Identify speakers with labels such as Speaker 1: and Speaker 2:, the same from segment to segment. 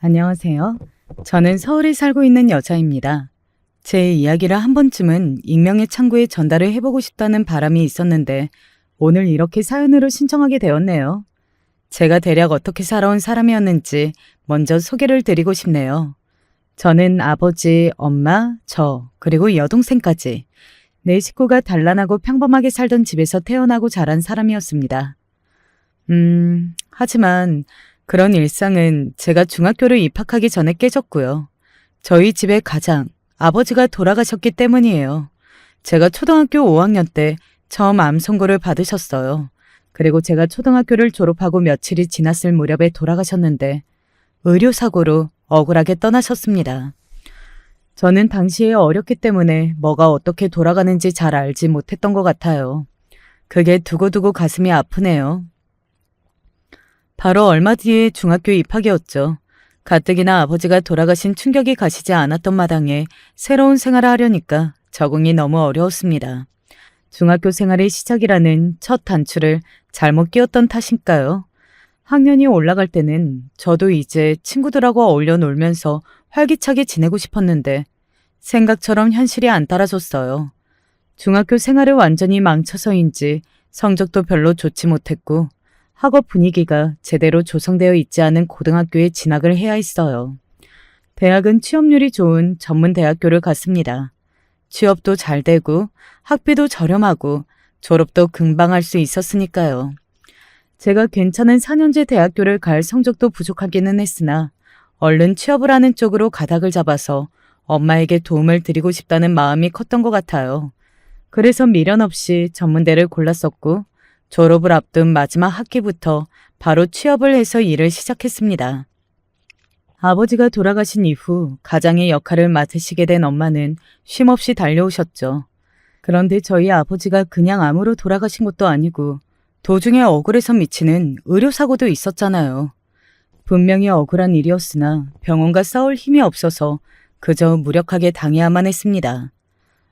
Speaker 1: 안녕하세요. 저는 서울에 살고 있는 여자입니다. 제 이야기를 한 번쯤은 익명의 창구에 전달을 해보고 싶다는 바람이 있었는데 오늘 이렇게 사연으로 신청하게 되었네요. 제가 대략 어떻게 살아온 사람이었는지 먼저 소개를 드리고 싶네요. 저는 아버지, 엄마, 저, 그리고 여동생까지 네 식구가 단란하고 평범하게 살던 집에서 태어나고 자란 사람이었습니다. 하지만 그런 일상은 제가 중학교를 입학하기 전에 깨졌고요. 저희 집의 가장, 아버지가 돌아가셨기 때문이에요. 제가 초등학교 5학년 때 처음 암 선고를 받으셨어요. 그리고 제가 초등학교를 졸업하고 며칠이 지났을 무렵에 돌아가셨는데 의료사고로 억울하게 떠나셨습니다. 저는 당시에 어렸기 때문에 뭐가 어떻게 돌아가는지 잘 알지 못했던 것 같아요. 그게 두고두고 가슴이 아프네요. 바로 얼마 뒤에 중학교 입학이었죠. 가뜩이나 아버지가 돌아가신 충격이 가시지 않았던 마당에 새로운 생활을 하려니까 적응이 너무 어려웠습니다. 중학교 생활의 시작이라는 첫 단추를 잘못 끼웠던 탓일까요? 학년이 올라갈 때는 저도 이제 친구들하고 어울려 놀면서 활기차게 지내고 싶었는데 생각처럼 현실이 안 따라줬어요. 중학교 생활을 완전히 망쳐서인지 성적도 별로 좋지 못했고 학업 분위기가 제대로 조성되어 있지 않은 고등학교에 진학을 해야 했어요. 대학은 취업률이 좋은 전문 대학교를 갔습니다. 취업도 잘 되고 학비도 저렴하고 졸업도 금방 할 수 있었으니까요. 제가 괜찮은 4년제 대학교를 갈 성적도 부족하기는 했으나 얼른 취업을 하는 쪽으로 가닥을 잡아서 엄마에게 도움을 드리고 싶다는 마음이 컸던 것 같아요. 그래서 미련 없이 전문대를 골랐었고 졸업을 앞둔 마지막 학기부터 바로 취업을 해서 일을 시작했습니다. 아버지가 돌아가신 이후 가장의 역할을 맡으시게 된 엄마는 쉼없이 달려오셨죠. 그런데 저희 아버지가 그냥 암으로 돌아가신 것도 아니고 도중에 억울해서 미치는 의료사고도 있었잖아요. 분명히 억울한 일이었으나 병원과 싸울 힘이 없어서 그저 무력하게 당해야만 했습니다.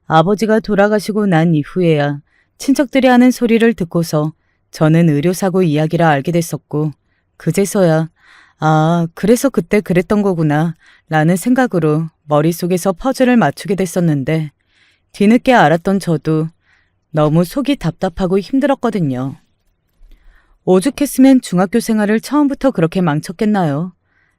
Speaker 1: 아버지가 돌아가시고 난 이후에야 친척들이 하는 소리를 듣고서 저는 의료사고 이야기를 알게 됐었고 그제서야 그래서 그때 그랬던 거구나 라는 생각으로 머릿속에서 퍼즐을 맞추게 됐었는데 뒤늦게 알았던 저도 너무 속이 답답하고 힘들었거든요. 오죽했으면 중학교 생활을 처음부터 그렇게 망쳤겠나요?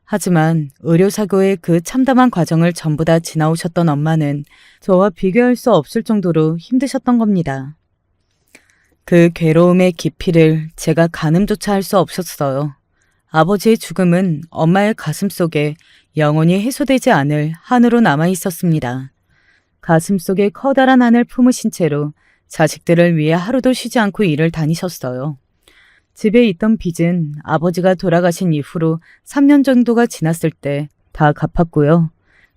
Speaker 1: 하지만 의료사고의 그 참담한 과정을 전부 다 지나오셨던 엄마는 저와 비교할 수 없을 정도로 힘드셨던 겁니다. 그 괴로움의 깊이를 제가 가늠조차 할 수 없었어요. 아버지의 죽음은 엄마의 가슴 속에 영원히 해소되지 않을 한으로 남아 있었습니다. 가슴 속에 커다란 한을 품으신 채로 자식들을 위해 하루도 쉬지 않고 일을 다니셨어요. 집에 있던 빚은 아버지가 돌아가신 이후로 3년 정도가 지났을 때 다 갚았고요.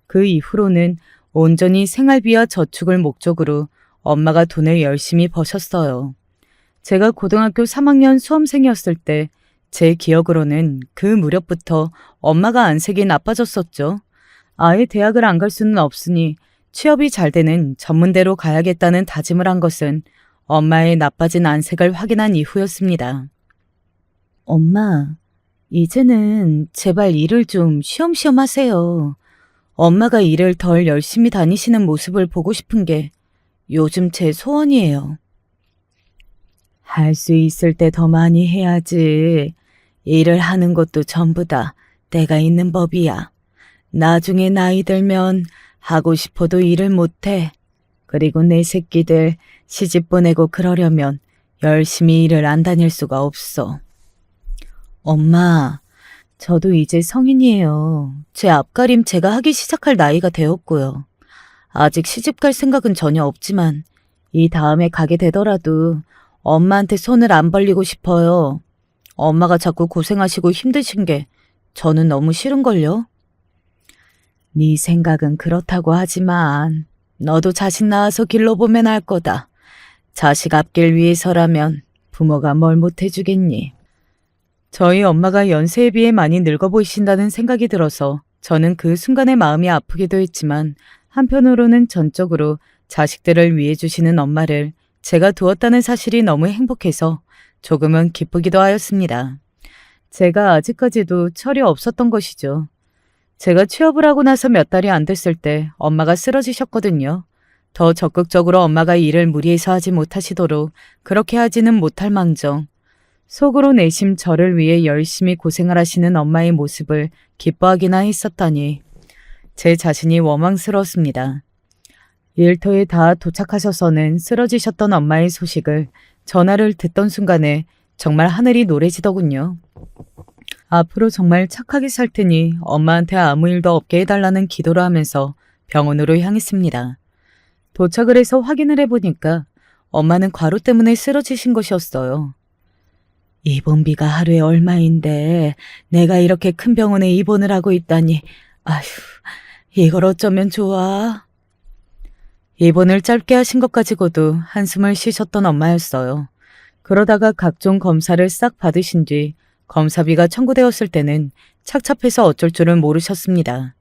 Speaker 1: 그 이후로는 온전히 생활비와 저축을 목적으로 엄마가 돈을 열심히 버셨어요. 제가 고등학교 3학년 수험생이었을 때 제 기억으로는 그 무렵부터 엄마가 안색이 나빠졌었죠. 아예 대학을 안 갈 수는 없으니 취업이 잘 되는 전문대로 가야겠다는 다짐을 한 것은 엄마의 나빠진 안색을 확인한 이후였습니다. 엄마, 이제는 제발 일을 좀 쉬엄쉬엄 하세요. 엄마가 일을 덜 열심히 다니시는 모습을 보고 싶은 게 요즘 제 소원이에요. 할 수 있을 때 더 많이 해야지. 일을 하는 것도 전부 다 때가 있는 법이야. 나중에 나이 들면 하고 싶어도 일을 못해. 그리고 내 새끼들 시집 보내고 그러려면 열심히 일을 안 다닐 수가 없어. 엄마, 저도 이제 성인이에요. 제 앞가림 제가 하기 시작할 나이가 되었고요. 아직 시집 갈 생각은 전혀 없지만 이 다음에 가게 되더라도 엄마한테 손을 안 벌리고 싶어요. 엄마가 자꾸 고생하시고 힘드신 게 저는 너무 싫은걸요. 네 생각은 그렇다고 하지만 너도 자식 낳아서 길러보면 알 거다. 자식 앞길 위해서라면 부모가 뭘 못해주겠니. 저희 엄마가 연세에 비해 많이 늙어 보이신다는 생각이 들어서 저는 그 순간에 마음이 아프기도 했지만 한편으로는 전적으로 자식들을 위해 주시는 엄마를 제가 두었다는 사실이 너무 행복해서 조금은 기쁘기도 하였습니다. 제가 아직까지도 철이 없었던 것이죠. 제가 취업을 하고 나서 몇 달이 안 됐을 때 엄마가 쓰러지셨거든요. 더 적극적으로 엄마가 일을 무리해서 하지 못하시도록 그렇게 하지는 못할 망정 속으로 내심 저를 위해 열심히 고생을 하시는 엄마의 모습을 기뻐하기나 했었다니 제 자신이 원망스러웠습니다. 일터에 다 도착하셔서는 쓰러지셨던 엄마의 소식을 전화를 듣던 순간에 정말 하늘이 노래지더군요. 앞으로 정말 착하게 살 테니 엄마한테 아무 일도 없게 해달라는 기도를 하면서 병원으로 향했습니다. 도착을 해서 확인을 해보니까 엄마는 과로 때문에 쓰러지신 것이었어요. 입원비가 하루에 얼마인데 내가 이렇게 큰 병원에 입원을 하고 있다니 아휴 이걸 어쩌면 좋아. 입원을 짧게 하신 것 가지고도 한숨을 쉬셨던 엄마였어요. 그러다가 각종 검사를 싹 받으신 뒤 검사비가 청구되었을 때는 착잡해서 어쩔 줄을 모르셨습니다.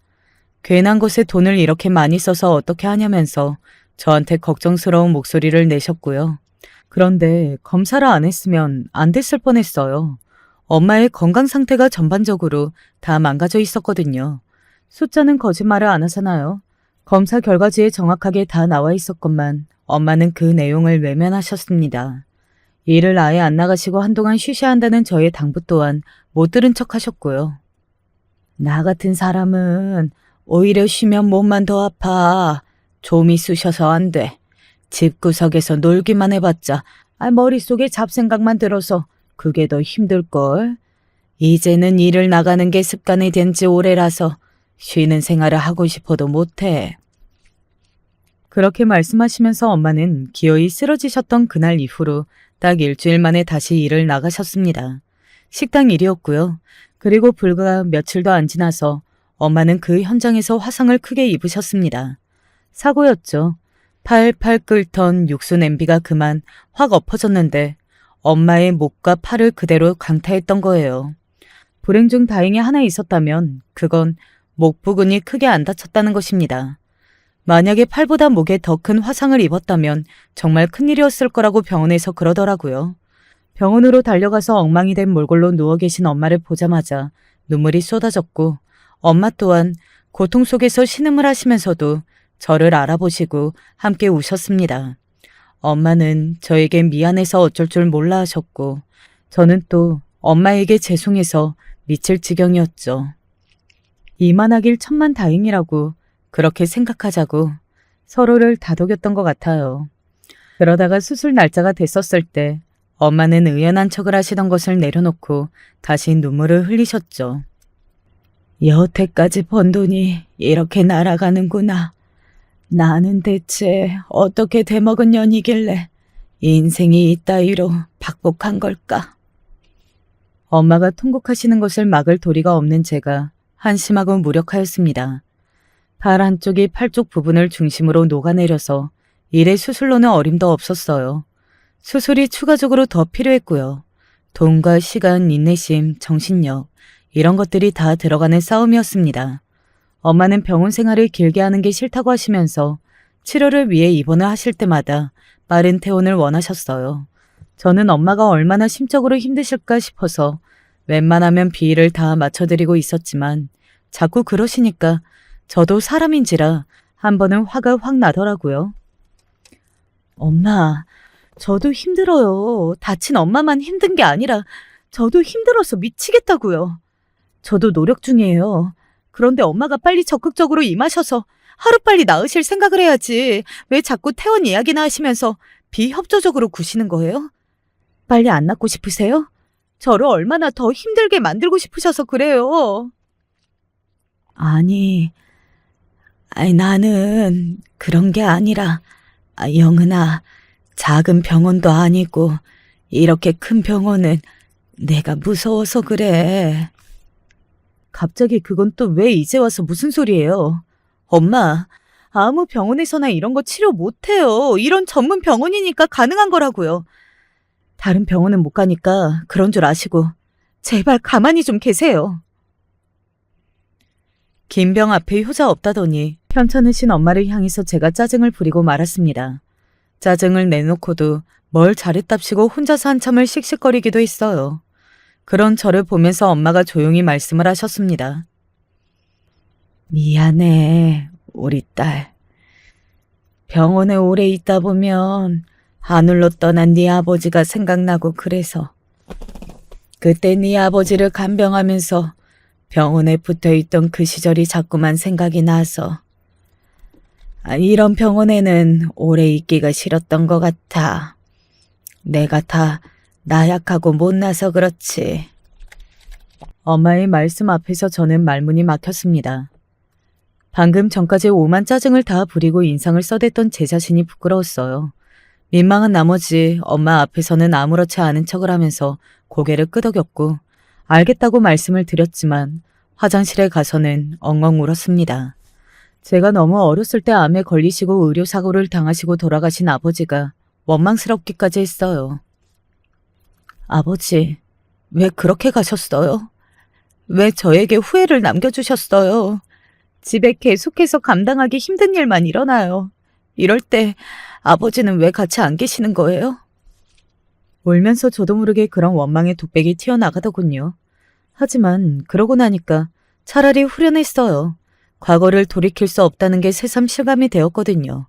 Speaker 1: 괜한 것에 돈을 이렇게 많이 써서 어떻게 하냐면서 저한테 걱정스러운 목소리를 내셨고요. 그런데 검사를 안 했으면 안 됐을 뻔했어요. 엄마의 건강 상태가 전반적으로 다 망가져 있었거든요. 숫자는 거짓말을 안 하잖아요. 검사 결과지에 정확하게 다 나와 있었건만 엄마는 그 내용을 외면하셨습니다. 일을 아예 안 나가시고 한동안 쉬셔야 한다는 저의 당부 또한 못 들은 척 하셨고요. 나 같은 사람은 오히려 쉬면 몸만 더 아파. 좀이 쑤셔서 안 돼. 집구석에서 놀기만 해봤자 머릿속에 잡생각만 들어서 그게 더 힘들걸. 이제는 일을 나가는 게 습관이 된 지 오래라서 쉬는 생활을 하고 싶어도 못해. 그렇게 말씀하시면서 엄마는 기어이 쓰러지셨던 그날 이후로 딱 일주일 만에 다시 일을 나가셨습니다. 식당 일이었고요. 그리고 불과 며칠도 안 지나서 엄마는 그 현장에서 화상을 크게 입으셨습니다. 사고였죠. 팔팔 끓던 육수 냄비가 그만 확 엎어졌는데 엄마의 목과 팔을 그대로 강타했던 거예요. 불행 중 다행히 하나 있었다면 그건 목 부근이 크게 안 다쳤다는 것입니다. 만약에 팔보다 목에 더 큰 화상을 입었다면 정말 큰일이었을 거라고 병원에서 그러더라고요. 병원으로 달려가서 엉망이 된 몰골로 누워 계신 엄마를 보자마자 눈물이 쏟아졌고 엄마 또한 고통 속에서 신음을 하시면서도 저를 알아보시고 함께 우셨습니다. 엄마는 저에게 미안해서 어쩔 줄 몰라 하셨고 저는 또 엄마에게 죄송해서 미칠 지경이었죠. 이만하길 천만 다행이라고 그렇게 생각하자고 서로를 다독였던 것 같아요. 그러다가 수술 날짜가 됐었을 때 엄마는 의연한 척을 하시던 것을 내려놓고 다시 눈물을 흘리셨죠. 여태까지 번 돈이 이렇게 날아가는구나. 나는 대체 어떻게 대먹은 년이길래 인생이 이따위로 박복한 걸까? 엄마가 통곡하시는 것을 막을 도리가 없는 제가 한심하고 무력하였습니다. 발 한쪽이 팔 쪽 부분을 중심으로 녹아내려서 일의 수술로는 어림도 없었어요. 수술이 추가적으로 더 필요했고요. 돈과 시간, 인내심, 정신력 이런 것들이 다 들어가는 싸움이었습니다. 엄마는 병원 생활을 길게 하는 게 싫다고 하시면서 치료를 위해 입원을 하실 때마다 빠른 퇴원을 원하셨어요. 저는 엄마가 얼마나 심적으로 힘드실까 싶어서 웬만하면 비위를 다 맞춰드리고 있었지만 자꾸 그러시니까 저도 사람인지라 한 번은 화가 확 나더라고요. 엄마, 저도 힘들어요. 다친 엄마만 힘든 게 아니라 저도 힘들어서 미치겠다고요. 저도 노력 중이에요. 그런데 엄마가 빨리 적극적으로 임하셔서 하루빨리 나으실 생각을 해야지. 왜 자꾸 퇴원 이야기나 하시면서 비협조적으로 구시는 거예요? 빨리 안 낫고 싶으세요? 저를 얼마나 더 힘들게 만들고 싶으셔서 그래요. 아니, 나는 그런 게 아니라 영은아, 작은 병원도 아니고 이렇게 큰 병원은 내가 무서워서 그래. 갑자기 그건 또 왜 이제 와서 무슨 소리예요? 엄마, 아무 병원에서나 이런 거 치료 못해요. 이런 전문 병원이니까 가능한 거라고요. 다른 병원은 못 가니까 그런 줄 아시고 제발 가만히 좀 계세요. 긴 병 앞에 효자 없다더니 편찮으신 엄마를 향해서 제가 짜증을 부리고 말았습니다. 짜증을 내놓고도 뭘 잘했답시고 혼자서 한참을 씩씩거리기도 했어요. 그런 저를 보면서 엄마가 조용히 말씀을 하셨습니다. 미안해, 우리 딸. 병원에 오래 있다 보면 하늘로 떠난 네 아버지가 생각나고 그래서 그때 네 아버지를 간병하면서 병원에 붙어있던 그 시절이 자꾸만 생각이 나서 이런 병원에는 오래 있기가 싫었던 것 같아. 내가 다 나약하고 못나서 그렇지. 엄마의 말씀 앞에서 저는 말문이 막혔습니다. 방금 전까지 오만 짜증을 다 부리고 인상을 써댔던 제 자신이 부끄러웠어요. 민망한 나머지 엄마 앞에서는 아무렇지 않은 척을 하면서 고개를 끄덕였고 알겠다고 말씀을 드렸지만 화장실에 가서는 엉엉 울었습니다. 제가 너무 어렸을 때 암에 걸리시고 의료사고를 당하시고 돌아가신 아버지가 원망스럽기까지 했어요. 아버지, 왜 그렇게 가셨어요? 왜 저에게 후회를 남겨주셨어요? 집에 계속해서 감당하기 힘든 일만 일어나요. 이럴 때 아버지는 왜 같이 안 계시는 거예요? 울면서 저도 모르게 그런 원망의 독백이 튀어나가더군요. 하지만 그러고 나니까 차라리 후련했어요. 과거를 돌이킬 수 없다는 게 새삼 실감이 되었거든요.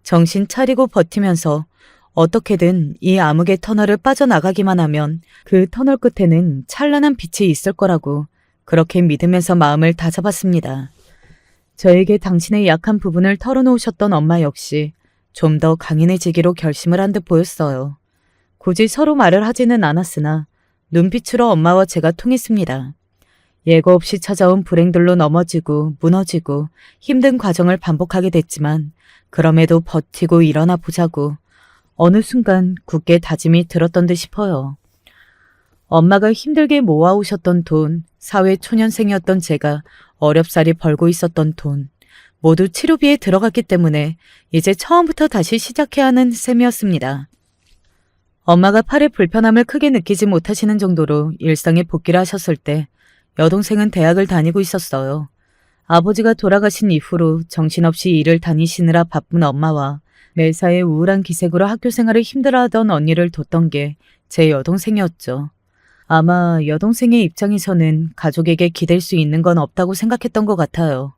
Speaker 1: 정신 차리고 버티면서 어떻게든 이 암흑의 터널을 빠져나가기만 하면 그 터널 끝에는 찬란한 빛이 있을 거라고 그렇게 믿으면서 마음을 다잡았습니다. 저에게 당신의 약한 부분을 털어놓으셨던 엄마 역시 좀 더 강인해지기로 결심을 한 듯 보였어요. 굳이 서로 말을 하지는 않았으나 눈빛으로 엄마와 제가 통했습니다. 예고 없이 찾아온 불행들로 넘어지고 무너지고 힘든 과정을 반복하게 됐지만 그럼에도 버티고 일어나 보자고 어느 순간 굳게 다짐이 들었던 듯 싶어요. 엄마가 힘들게 모아오셨던 돈, 사회 초년생이었던 제가 어렵사리 벌고 있었던 돈, 모두 치료비에 들어갔기 때문에 이제 처음부터 다시 시작해야 하는 셈이었습니다. 엄마가 팔에 불편함을 크게 느끼지 못하시는 정도로 일상에 복귀를 하셨을 때 여동생은 대학을 다니고 있었어요. 아버지가 돌아가신 이후로 정신없이 일을 다니시느라 바쁜 엄마와 매사에 우울한 기색으로 학교 생활을 힘들어하던 언니를 뒀던 게 제 여동생이었죠. 아마 여동생의 입장에서는 가족에게 기댈 수 있는 건 없다고 생각했던 것 같아요.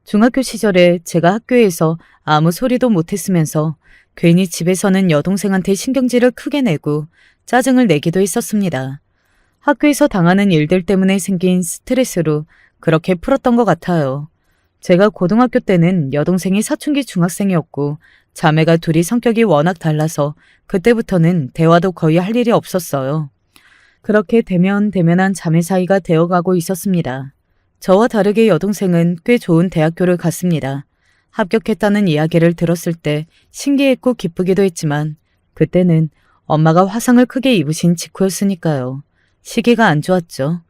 Speaker 1: 중학교 시절에 제가 학교에서 아무 소리도 못했으면서 괜히 집에서는 여동생한테 신경질을 크게 내고 짜증을 내기도 했었습니다. 학교에서 당하는 일들 때문에 생긴 스트레스로 그렇게 풀었던 것 같아요. 제가 고등학교 때는 여동생이 사춘기 중학생이었고 자매가 둘이 성격이 워낙 달라서 그때부터는 대화도 거의 할 일이 없었어요. 그렇게 대면대면한 자매 사이가 되어가고 있었습니다. 저와 다르게 여동생은 꽤 좋은 대학교를 갔습니다. 합격했다는 이야기를 들었을 때 신기했고 기쁘기도 했지만 그때는 엄마가 화상을 크게 입으신 직후였으니까요. 시기가 안 좋았죠.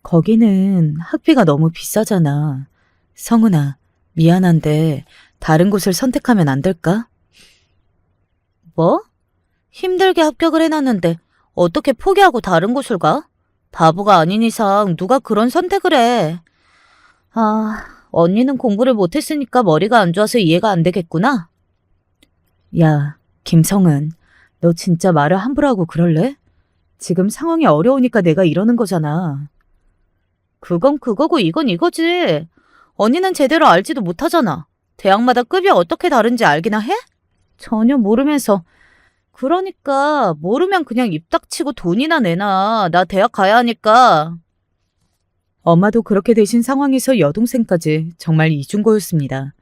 Speaker 1: 거기는 학비가 너무 비싸잖아. 성은아, 미안한데 다른 곳을 선택하면 안 될까? 뭐? 힘들게 합격을 해놨는데 어떻게 포기하고 다른 곳을 가? 바보가 아닌 이상 누가 그런 선택을 해. 언니는 공부를 못했으니까 머리가 안 좋아서 이해가 안 되겠구나. 야, 김성은, 너 진짜 말을 함부로 하고 그럴래? 지금 상황이 어려우니까 내가 이러는 거잖아. 그건 그거고 이건 이거지. 언니는 제대로 알지도 못하잖아. 대학마다 급이 어떻게 다른지 알기나 해? 전혀 모르면서. 그러니까 모르면 그냥 입 닥치고 돈이나 내놔. 나 대학 가야 하니까. 엄마도 그렇게 되신 상황에서 여동생까지 정말 이중고였습니다.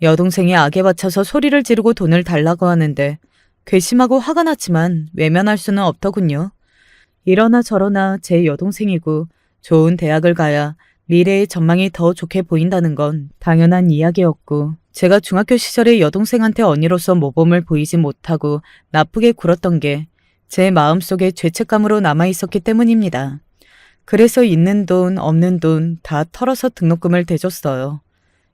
Speaker 1: 여동생이 악에 받쳐서 소리를 지르고 돈을 달라고 하는데 괘씸하고 화가 났지만 외면할 수는 없더군요. 이러나 저러나 제 여동생이고 좋은 대학을 가야 미래의 전망이 더 좋게 보인다는 건 당연한 이야기였고 제가 중학교 시절에 여동생한테 언니로서 모범을 보이지 못하고 나쁘게 굴었던 게 제 마음속에 죄책감으로 남아있었기 때문입니다. 그래서 있는 돈 없는 돈 다 털어서 등록금을 대줬어요.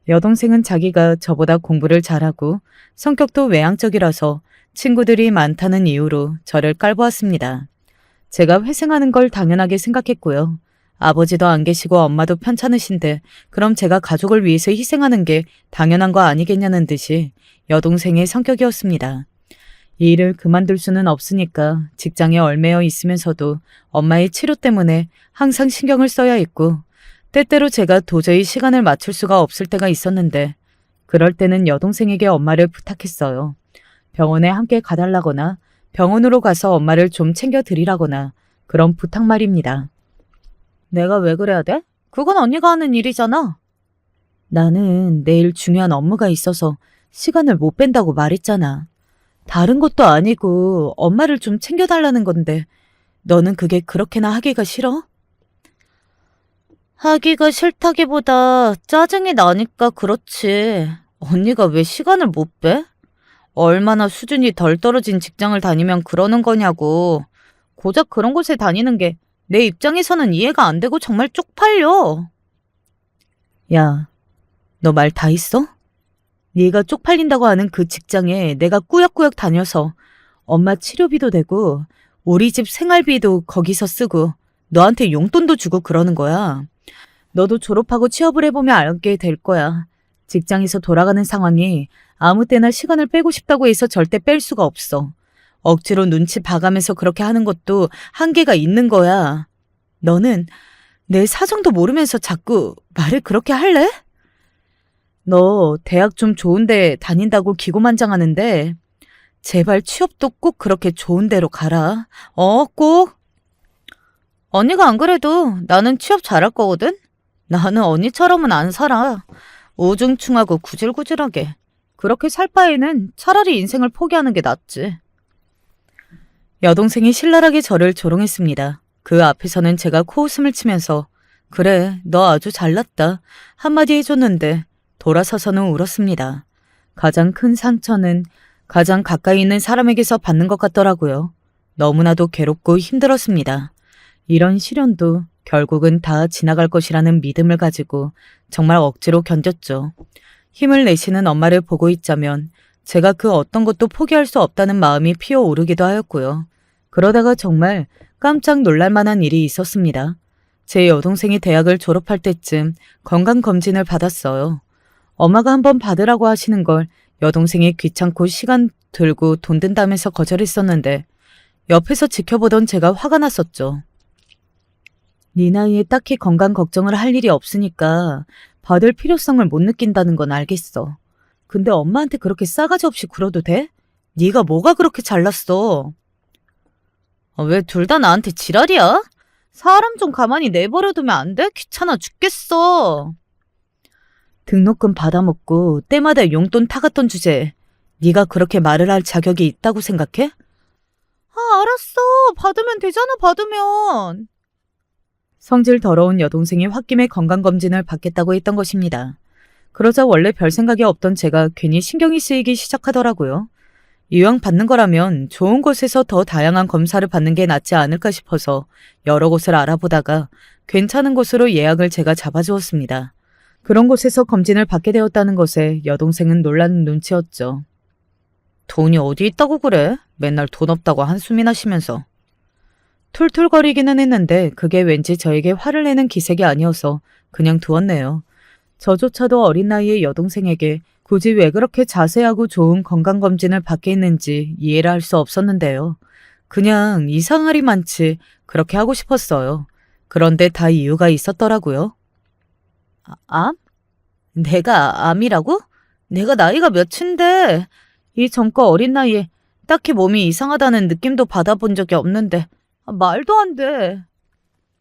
Speaker 1: 여동생은 자기가 저보다 공부를 잘하고 성격도 외향적이라서 친구들이 많다는 이유로 저를 깔보았습니다. 제가 회생하는 걸 당연하게 생각했고요. 아버지도 안 계시고 엄마도 편찮으신데 그럼 제가 가족을 위해서 희생하는 게 당연한 거 아니겠냐는 듯이 여동생의 성격이었습니다. 이 일을 그만둘 수는 없으니까 직장에 얽매여 있으면서도 엄마의 치료 때문에 항상 신경을 써야 했고 때때로 제가 도저히 시간을 맞출 수가 없을 때가 있었는데 그럴 때는 여동생에게 엄마를 부탁했어요. 병원에 함께 가달라거나 병원으로 가서 엄마를 좀 챙겨드리라거나 그런 부탁 말입니다. 내가 왜 그래야 돼? 그건 언니가 하는 일이잖아. 나는 내일 중요한 업무가 있어서 시간을 못 뺀다고 말했잖아. 다른 것도 아니고 엄마를 좀 챙겨달라는 건데 너는 그게 그렇게나 하기가 싫어? 하기가 싫다기보다 짜증이 나니까 그렇지. 언니가 왜 시간을 못 빼? 얼마나 수준이 덜 떨어진 직장을 다니면 그러는 거냐고. 고작 그런 곳에 다니는 게 내 입장에서는 이해가 안 되고 정말 쪽팔려. 야, 너 말 다 했어? 네가 쪽팔린다고 하는 그 직장에 내가 꾸역꾸역 다녀서 엄마 치료비도 되고 우리 집 생활비도 거기서 쓰고 너한테 용돈도 주고 그러는 거야. 너도 졸업하고 취업을 해보면 알게 될 거야. 직장에서 돌아가는 상황이 아무 때나 시간을 빼고 싶다고 해서 절대 뺄 수가 없어. 억지로 눈치 봐가면서 그렇게 하는 것도 한계가 있는 거야. 너는 내 사정도 모르면서 자꾸 말을 그렇게 할래? 너 대학 좀 좋은 데 다닌다고 기고만장하는데 제발 취업도 꼭 그렇게 좋은 데로 가라. 꼭. 언니가 안 그래도 나는 취업 잘할 거거든? 나는 언니처럼은 안 살아. 우중충하고 구질구질하게. 그렇게 살 바에는 차라리 인생을 포기하는 게 낫지. 여동생이 신랄하게 저를 조롱했습니다. 그 앞에서는 제가 코웃음을 치면서 그래, 너 아주 잘났다 한마디 해줬는데 돌아서서는 울었습니다. 가장 큰 상처는 가장 가까이 있는 사람에게서 받는 것 같더라고요. 너무나도 괴롭고 힘들었습니다. 이런 시련도 결국은 다 지나갈 것이라는 믿음을 가지고 정말 억지로 견뎠죠. 힘을 내시는 엄마를 보고 있자면 제가 그 어떤 것도 포기할 수 없다는 마음이 피어오르기도 하였고요. 그러다가 정말 깜짝 놀랄 만한 일이 있었습니다. 제 여동생이 대학을 졸업할 때쯤 건강검진을 받았어요. 엄마가 한번 받으라고 하시는 걸 여동생이 귀찮고 시간 들고 돈 든다면서 거절했었는데 옆에서 지켜보던 제가 화가 났었죠. 네 나이에 딱히 건강 걱정을 할 일이 없으니까 받을 필요성을 못 느낀다는 건 알겠어. 근데 엄마한테 그렇게 싸가지 없이 굴어도 돼? 네가 뭐가 그렇게 잘났어? 왜 둘 다 나한테 지랄이야? 사람 좀 가만히 내버려두면 안 돼? 귀찮아 죽겠어. 등록금 받아먹고 때마다 용돈 타갔던 주제에 네가 그렇게 말을 할 자격이 있다고 생각해? 알았어. 받으면 되잖아, 받으면. 성질 더러운 여동생이 홧김에 건강검진을 받겠다고 했던 것입니다. 그러자 원래 별 생각이 없던 제가 괜히 신경이 쓰이기 시작하더라고요. 이왕 받는 거라면 좋은 곳에서 더 다양한 검사를 받는 게 낫지 않을까 싶어서 여러 곳을 알아보다가 괜찮은 곳으로 예약을 제가 잡아주었습니다. 그런 곳에서 검진을 받게 되었다는 것에 여동생은 놀라는 눈치였죠. 돈이 어디 있다고 그래? 맨날 돈 없다고 한숨이나 쉬면서. 툴툴거리기는 했는데 그게 왠지 저에게 화를 내는 기색이 아니어서 그냥 두었네요. 저조차도 어린 나이의 여동생에게 굳이 왜 그렇게 자세하고 좋은 건강검진을 받게 했는지 이해를 할 수 없었는데요. 그냥 이상하리 많지 그렇게 하고 싶었어요. 그런데 다 이유가 있었더라고요. 암? 내가 암이라고? 내가 나이가 몇인데 이 젊고 어린 나이에 딱히 몸이 이상하다는 느낌도 받아본 적이 없는데 말도 안 돼.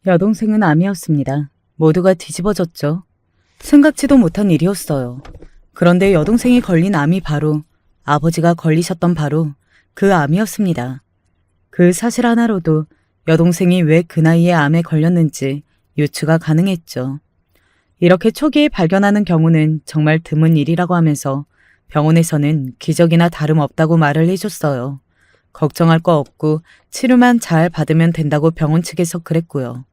Speaker 1: 여동생은 암이었습니다. 모두가 뒤집어졌죠. 생각지도 못한 일이었어요. 그런데 여동생이 걸린 암이 바로 아버지가 걸리셨던 바로 그 암이었습니다. 그 사실 하나로도 여동생이 왜 그 나이에 암에 걸렸는지 유추가 가능했죠. 이렇게 초기에 발견하는 경우는 정말 드문 일이라고 하면서 병원에서는 기적이나 다름없다고 말을 해줬어요. 걱정할 거 없고 치료만 잘 받으면 된다고 병원 측에서 그랬고요.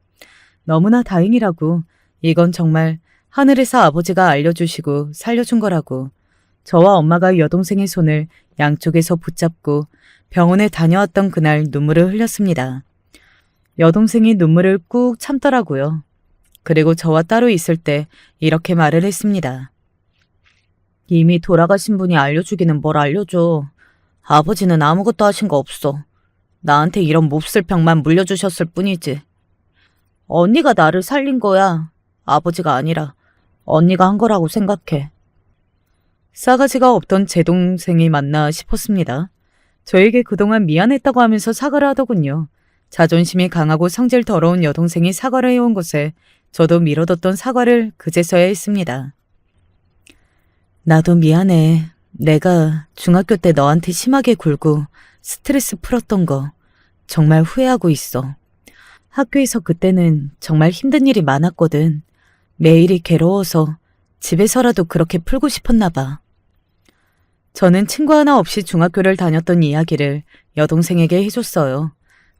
Speaker 1: 너무나 다행이라고 이건 정말 하늘에서 아버지가 알려주시고 살려준 거라고 저와 엄마가 여동생의 손을 양쪽에서 붙잡고 병원에 다녀왔던 그날 눈물을 흘렸습니다. 여동생이 눈물을 꾹 참더라고요. 그리고 저와 따로 있을 때 이렇게 말을 했습니다. 이미 돌아가신 분이 알려주기는 뭘 알려줘. 아버지는 아무것도 하신 거 없어. 나한테 이런 몹쓸 병만 물려주셨을 뿐이지. 언니가 나를 살린 거야. 아버지가 아니라 언니가 한 거라고 생각해. 싸가지가 없던 제 동생이 맞나 싶었습니다. 저에게 그동안 미안했다고 하면서 사과를 하더군요. 자존심이 강하고 성질 더러운 여동생이 사과를 해온 것에 저도 미뤄뒀던 사과를 그제서야 했습니다. 나도 미안해. 내가 중학교 때 너한테 심하게 굴고 스트레스 풀었던 거 정말 후회하고 있어. 학교에서 그때는 정말 힘든 일이 많았거든. 매일이 괴로워서 집에서라도 그렇게 풀고 싶었나 봐. 저는 친구 하나 없이 중학교를 다녔던 이야기를 여동생에게 해줬어요.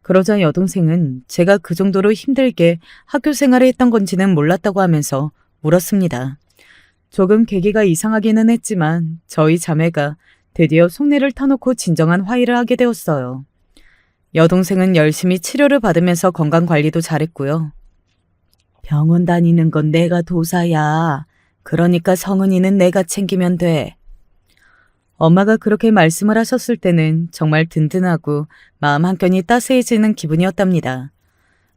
Speaker 1: 그러자 여동생은 제가 그 정도로 힘들게 학교 생활을 했던 건지는 몰랐다고 하면서 울었습니다. 조금 계기가 이상하기는 했지만 저희 자매가 드디어 속내를 터놓고 진정한 화해를 하게 되었어요. 여동생은 열심히 치료를 받으면서 건강관리도 잘했고요. 병원 다니는 건 내가 도사야. 그러니까 성은이는 내가 챙기면 돼. 엄마가 그렇게 말씀을 하셨을 때는 정말 든든하고 마음 한켠이 따스해지는 기분이었답니다.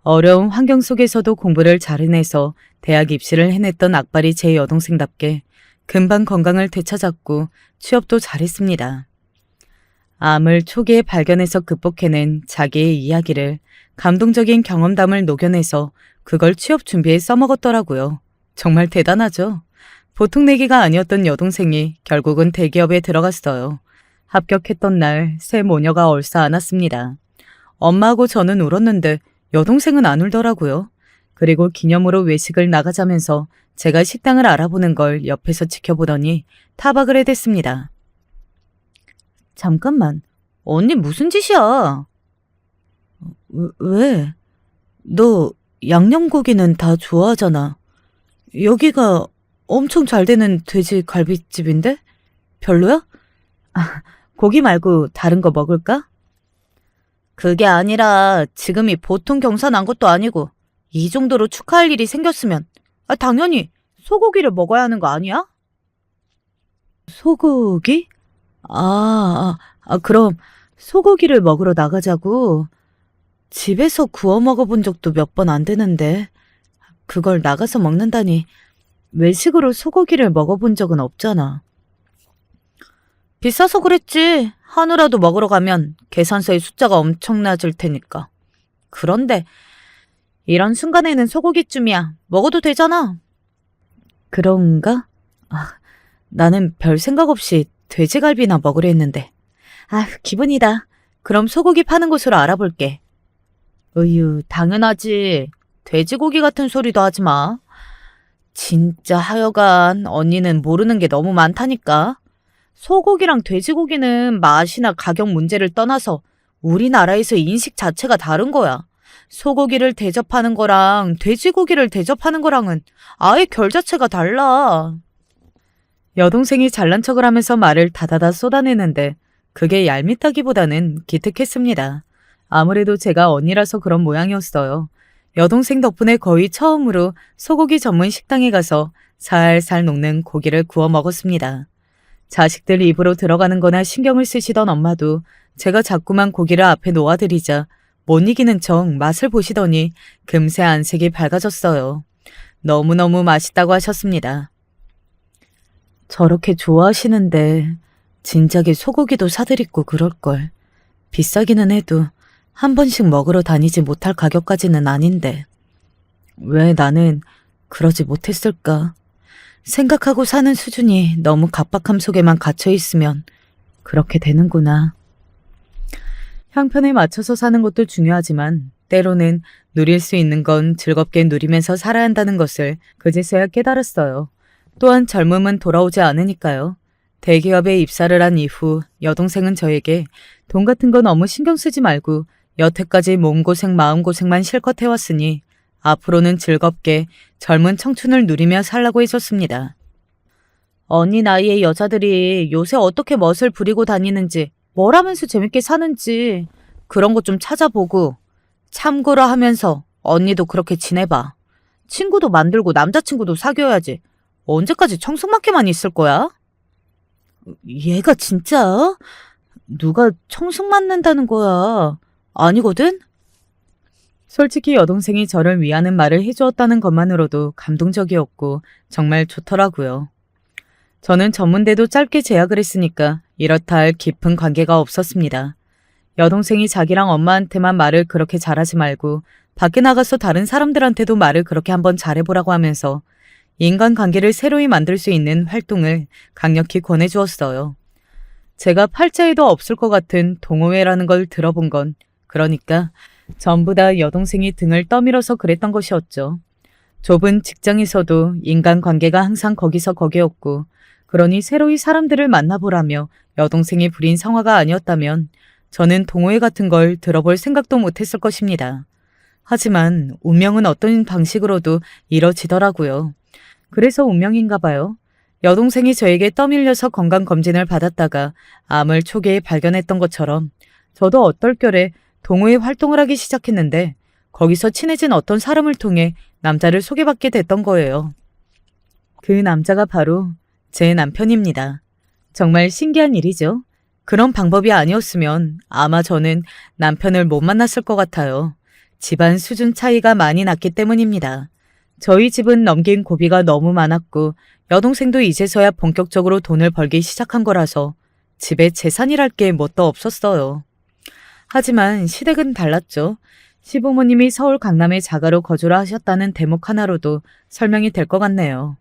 Speaker 1: 어려운 환경 속에서도 공부를 잘 해내서 대학 입시를 해냈던 악발이 제 여동생답게 금방 건강을 되찾았고 취업도 잘했습니다. 암을 초기에 발견해서 극복해낸 자기의 이야기를 감동적인 경험담을 녹여내서 그걸 취업 준비에 써먹었더라고요. 정말 대단하죠? 보통 내기가 아니었던 여동생이 결국은 대기업에 들어갔어요. 합격했던 날 새 모녀가 얼싸 안았습니다. 엄마하고 저는 울었는데 여동생은 안 울더라고요. 그리고 기념으로 외식을 나가자면서 제가 식당을 알아보는 걸 옆에서 지켜보더니 타박을 해댔습니다. 잠깐만, 언니 무슨 짓이야? 왜? 너 양념고기는 다 좋아하잖아. 여기가 엄청 잘 되는 돼지 갈비집인데? 별로야? 고기 말고 다른 거 먹을까? 그게 아니라 지금이 보통 경사 난 것도 아니고 이 정도로 축하할 일이 생겼으면 당연히 소고기를 먹어야 하는 거 아니야? 소고기? 그럼 소고기를 먹으러 나가자고. 집에서 구워 먹어본 적도 몇 번 안 되는데 그걸 나가서 먹는다니. 외식으로 소고기를 먹어본 적은 없잖아. 비싸서 그랬지. 한우라도 먹으러 가면 계산서에 숫자가 엄청나질 테니까. 그런데 이런 순간에는 소고기쯤이야. 먹어도 되잖아. 그런가? 나는 별 생각 없이 돼지갈비나 먹으려 했는데. 기분이다. 그럼 소고기 파는 곳으로 알아볼게. 으유, 당연하지. 돼지고기 같은 소리도 하지 마. 진짜 하여간 언니는 모르는 게 너무 많다니까. 소고기랑 돼지고기는 맛이나 가격 문제를 떠나서 우리나라에서 인식 자체가 다른 거야. 소고기를 대접하는 거랑 돼지고기를 대접하는 거랑은 아예 결 자체가 달라. 여동생이 잘난 척을 하면서 말을 다다다 쏟아내는데 그게 얄밉다기보다는 기특했습니다. 아무래도 제가 언니라서 그런 모양이었어요. 여동생 덕분에 거의 처음으로 소고기 전문 식당에 가서 살살 녹는 고기를 구워 먹었습니다. 자식들 입으로 들어가는 거나 신경을 쓰시던 엄마도 제가 자꾸만 고기를 앞에 놓아드리자 못 이기는 척 맛을 보시더니 금세 안색이 밝아졌어요. 너무너무 맛있다고 하셨습니다. 저렇게 좋아하시는데 진작에 소고기도 사드리고 그럴걸. 비싸기는 해도 한 번씩 먹으러 다니지 못할 가격까지는 아닌데 왜 나는 그러지 못했을까? 생각하고 사는 수준이 너무 각박함 속에만 갇혀 있으면 그렇게 되는구나. 형편에 맞춰서 사는 것도 중요하지만 때로는 누릴 수 있는 건 즐겁게 누리면서 살아야 한다는 것을 그제서야 깨달았어요. 또한 젊음은 돌아오지 않으니까요. 대기업에 입사를 한 이후 여동생은 저에게 돈 같은 거 너무 신경 쓰지 말고 여태까지 몸고생 마음고생만 실컷 해왔으니 앞으로는 즐겁게 젊은 청춘을 누리며 살라고 해줬습니다. 언니 나이의 여자들이 요새 어떻게 멋을 부리고 다니는지 뭘 하면서 재밌게 사는지 그런 거 좀 찾아보고 참고로 하면서 언니도 그렇게 지내봐. 친구도 만들고 남자친구도 사귀어야지. 언제까지 청승맞게만 있을 거야? 얘가 진짜? 누가 청승맞는다는 거야? 아니거든? 솔직히 여동생이 저를 위하는 말을 해주었다는 것만으로도 감동적이었고 정말 좋더라고요. 저는 전문대도 짧게 재학을 했으니까 이렇다 할 깊은 관계가 없었습니다. 여동생이 자기랑 엄마한테만 말을 그렇게 잘하지 말고 밖에 나가서 다른 사람들한테도 말을 그렇게 한번 잘해보라고 하면서 인간관계를 새로이 만들 수 있는 활동을 강력히 권해주었어요. 제가 팔자에도 없을 것 같은 동호회라는 걸 들어본 건 그러니까 전부 다 여동생이 등을 떠밀어서 그랬던 것이었죠. 좁은 직장에서도 인간관계가 항상 거기서 거기였고 그러니 새로이 사람들을 만나보라며 여동생이 부린 성화가 아니었다면 저는 동호회 같은 걸 들어볼 생각도 못했을 것입니다. 하지만 운명은 어떤 방식으로도 이뤄지더라고요. 그래서 운명인가 봐요. 여동생이 저에게 떠밀려서 건강검진을 받았다가 암을 초기에 발견했던 것처럼 저도 어떨결에 동호회 활동을 하기 시작했는데 거기서 친해진 어떤 사람을 통해 남자를 소개받게 됐던 거예요. 그 남자가 바로 제 남편입니다. 정말 신기한 일이죠. 그런 방법이 아니었으면 아마 저는 남편을 못 만났을 것 같아요. 집안 수준 차이가 많이 났기 때문입니다. 저희 집은 넘긴 고비가 너무 많았고 여동생도 이제서야 본격적으로 돈을 벌기 시작한 거라서 집에 재산이랄 게 뭣도 없었어요. 하지만 시댁은 달랐죠. 시부모님이 서울 강남에 자가로 거주를 하셨다는 대목 하나로도 설명이 될 것 같네요.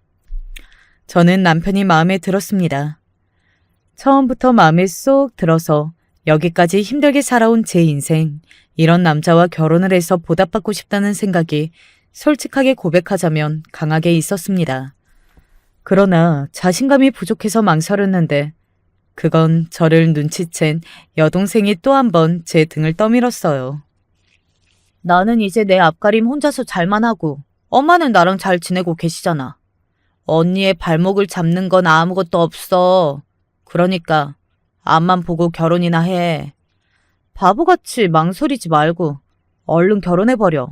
Speaker 1: 저는 남편이 마음에 들었습니다. 처음부터 마음에 쏙 들어서 여기까지 힘들게 살아온 제 인생, 이런 남자와 결혼을 해서 보답받고 싶다는 생각이 솔직하게 고백하자면 강하게 있었습니다. 그러나 자신감이 부족해서 망설였는데 그건 저를 눈치챈 여동생이 또 한 번 제 등을 떠밀었어요. 나는 이제 내 앞가림 혼자서 잘만 하고 엄마는 나랑 잘 지내고 계시잖아. 언니의 발목을 잡는 건 아무것도 없어. 그러니까 앞만 보고 결혼이나 해. 바보같이 망설이지 말고 얼른 결혼해버려.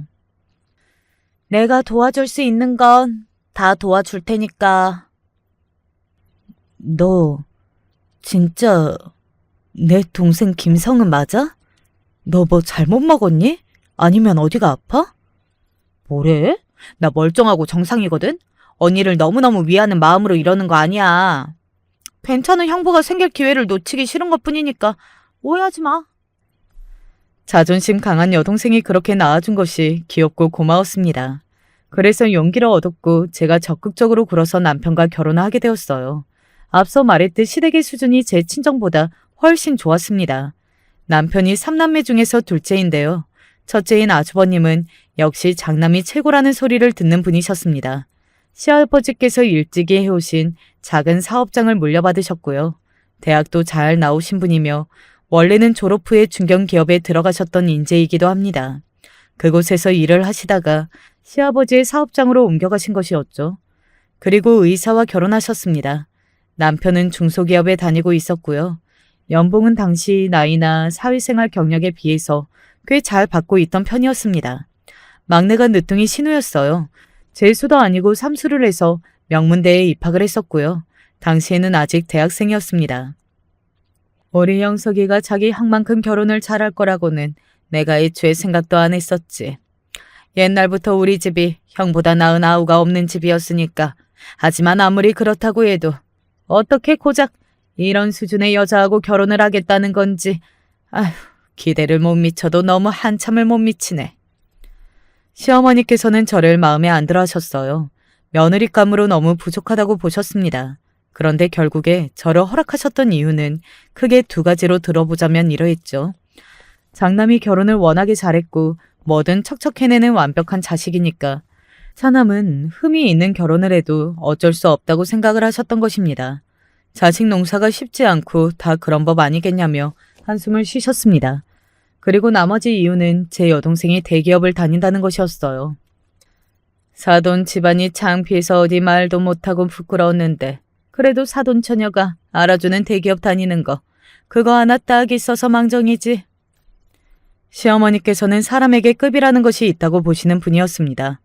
Speaker 1: 내가 도와줄 수 있는 건 다 도와줄 테니까. 너 진짜 내 동생 김성은 맞아? 너 뭐 잘못 먹었니? 아니면 어디가 아파? 뭐래? 나 멀쩡하고 정상이거든? 언니를 너무너무 위하는 마음으로 이러는 거 아니야. 괜찮은 형부가 생길 기회를 놓치기 싫은 것뿐이니까 오해하지 마. 자존심 강한 여동생이 그렇게 낳아준 것이 귀엽고 고마웠습니다. 그래서 용기를 얻었고 제가 적극적으로 굴어서 남편과 결혼을 하게 되었어요. 앞서 말했듯 시댁의 수준이 제 친정보다 훨씬 좋았습니다. 남편이 3남매 중에서 둘째인데요. 첫째인 아주버님은 역시 장남이 최고라는 소리를 듣는 분이셨습니다. 시아버지께서 일찍이 해오신 작은 사업장을 물려받으셨고요. 대학도 잘 나오신 분이며 원래는 졸업 후에 중견기업에 들어가셨던 인재이기도 합니다. 그곳에서 일을 하시다가 시아버지의 사업장으로 옮겨가신 것이었죠. 그리고 의사와 결혼하셨습니다. 남편은 중소기업에 다니고 있었고요. 연봉은 당시 나이나 사회생활 경력에 비해서 꽤 잘 받고 있던 편이었습니다. 막내가 늦둥이 신우였어요. 재수도 아니고 삼수를 해서 명문대에 입학을 했었고요. 당시에는 아직 대학생이었습니다. 우리 영석이가 자기 학만큼 결혼을 잘할 거라고는 내가 애초에 생각도 안 했었지. 옛날부터 우리 집이 형보다 나은 아우가 없는 집이었으니까. 하지만 아무리 그렇다고 해도 어떻게 고작 이런 수준의 여자하고 결혼을 하겠다는 건지. 아휴, 기대를 못 미쳐도 너무 한참을 못 미치네. 시어머니께서는 저를 마음에 안 들어 하셨어요. 며느리감으로 너무 부족하다고 보셨습니다. 그런데 결국에 저를 허락하셨던 이유는 크게 두 가지로 들어보자면 이러했죠. 장남이 결혼을 워낙에 잘했고 뭐든 척척 해내는 완벽한 자식이니까 차남은 흠이 있는 결혼을 해도 어쩔 수 없다고 생각을 하셨던 것입니다. 자식 농사가 쉽지 않고 다 그런 법 아니겠냐며 한숨을 쉬셨습니다. 그리고 나머지 이유는 제 여동생이 대기업을 다닌다는 것이었어요. 사돈 집안이 창피해서 어디 말도 못하고 부끄러웠는데 그래도 사돈 처녀가 알아주는 대기업 다니는 거 그거 하나 딱 있어서 망정이지. 시어머니께서는 사람에게 급이라는 것이 있다고 보시는 분이었습니다.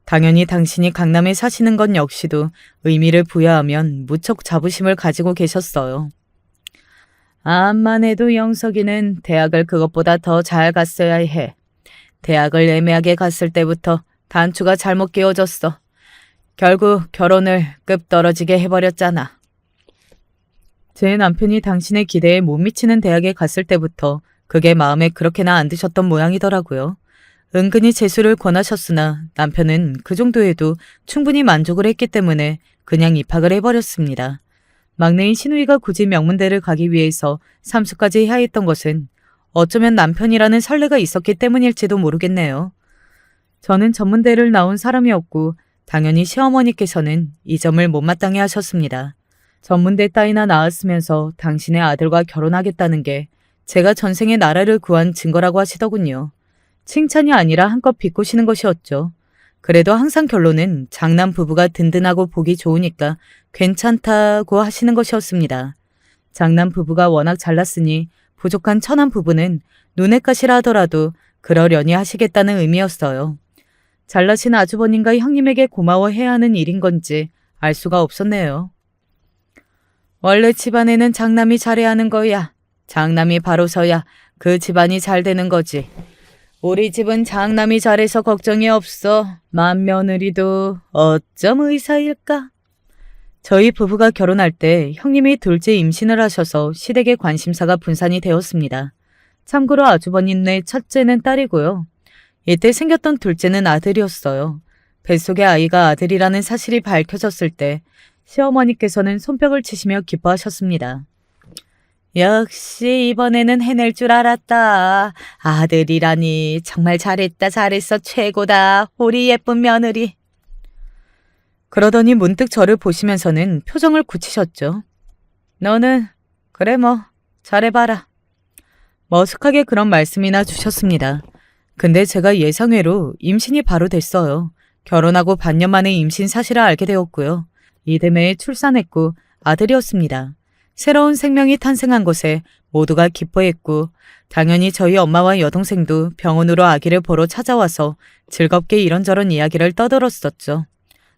Speaker 1: 당연히 당신이 강남에 사시는 것 역시도 의미를 부여하면 무척 자부심을 가지고 계셨어요. 암만 해도 영석이는 대학을 그것보다 더 잘 갔어야 해. 대학을 애매하게 갔을 때부터 단추가 잘못 끼워졌어. 결국 결혼을 급 떨어지게 해버렸잖아. 제 남편이 당신의 기대에 못 미치는 대학에 갔을 때부터 그게 마음에 그렇게나 안 드셨던 모양이더라고요. 은근히 재수를 권하셨으나 남편은 그 정도에도 충분히 만족을 했기 때문에 그냥 입학을 해버렸습니다. 막내인 신우이가 굳이 명문대를 가기 위해서 삼수까지 해야 했던 것은 어쩌면 남편이라는 설레가 있었기 때문일지도 모르겠네요. 저는 전문대를 나온 사람이었고 당연히 시어머니께서는 이 점을 못마땅해 하셨습니다. 전문대 따위나 나왔으면서 당신의 아들과 결혼하겠다는 게 제가 전생에 나라를 구한 증거라고 하시더군요. 칭찬이 아니라 한껏 비꼬시는 것이었죠. 그래도 항상 결론은 장남 부부가 든든하고 보기 좋으니까 괜찮다고 하시는 것이었습니다. 장남 부부가 워낙 잘났으니 부족한 처남 부부는 눈엣 가시라 하더라도 그러려니 하시겠다는 의미였어요. 잘나신 아주버님과 형님에게 고마워해야 하는 일인 건지 알 수가 없었네요. 원래 집안에는 장남이 잘해야 하는 거야. 장남이 바로 서야 그 집안이 잘 되는 거지. 우리 집은 장남이 잘해서 걱정이 없어. 맏며느리도 어쩜 의사일까? 저희 부부가 결혼할 때 형님이 둘째 임신을 하셔서 시댁의 관심사가 분산이 되었습니다. 참고로 아주버님네 첫째는 딸이고요. 이때 생겼던 둘째는 아들이었어요. 뱃속의 아이가 아들이라는 사실이 밝혀졌을 때 시어머니께서는 손뼉을 치시며 기뻐하셨습니다. 역시 이번에는 해낼 줄 알았다. 아들이라니 정말 잘했다 잘했어 최고다. 우리 예쁜 며느리. 그러더니 문득 저를 보시면서는 표정을 굳히셨죠. 너는 그래 뭐 잘해봐라. 머쓱하게 그런 말씀이나 주셨습니다. 근데 제가 예상외로 임신이 바로 됐어요. 결혼하고 반년 만에 임신 사실을 알게 되었고요. 이듬해에 출산했고 아들이었습니다. 새로운 생명이 탄생한 것에 모두가 기뻐했고 당연히 저희 엄마와 여동생도 병원으로 아기를 보러 찾아와서 즐겁게 이런저런 이야기를 떠들었었죠.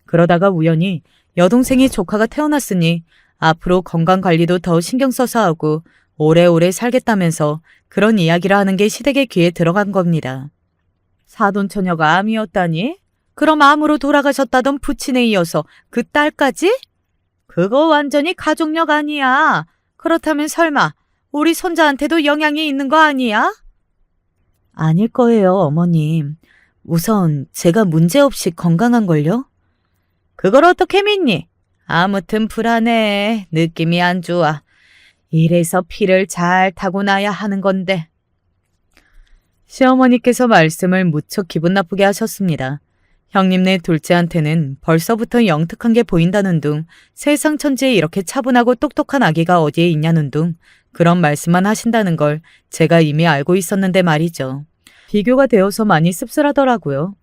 Speaker 1: 그러다가 우연히 여동생이 조카가 태어났으니 앞으로 건강관리도 더 신경 써서 하고 오래오래 살겠다면서 그런 이야기를 하는 게 시댁의 귀에 들어간 겁니다. 사돈처녀가 암이었다니? 그럼 암으로 돌아가셨다던 부친에 이어서 그 딸까지? 그거 완전히 가족력 아니야. 그렇다면 설마 우리 손자한테도 영향이 있는 거 아니야? 아닐 거예요, 어머님. 우선 제가 문제없이 건강한걸요? 그걸 어떻게 믿니? 아무튼 불안해. 느낌이 안 좋아. 이래서 피를 잘 타고 나야 하는 건데. 시어머니께서 말씀을 무척 기분 나쁘게 하셨습니다. 형님네 둘째한테는 벌써부터 영특한 게 보인다는 둥, 세상 천지에 이렇게 차분하고 똑똑한 아기가 어디에 있냐는 둥, 그런 말씀만 하신다는 걸 제가 이미 알고 있었는데 말이죠. 비교가 되어서 많이 씁쓸하더라고요.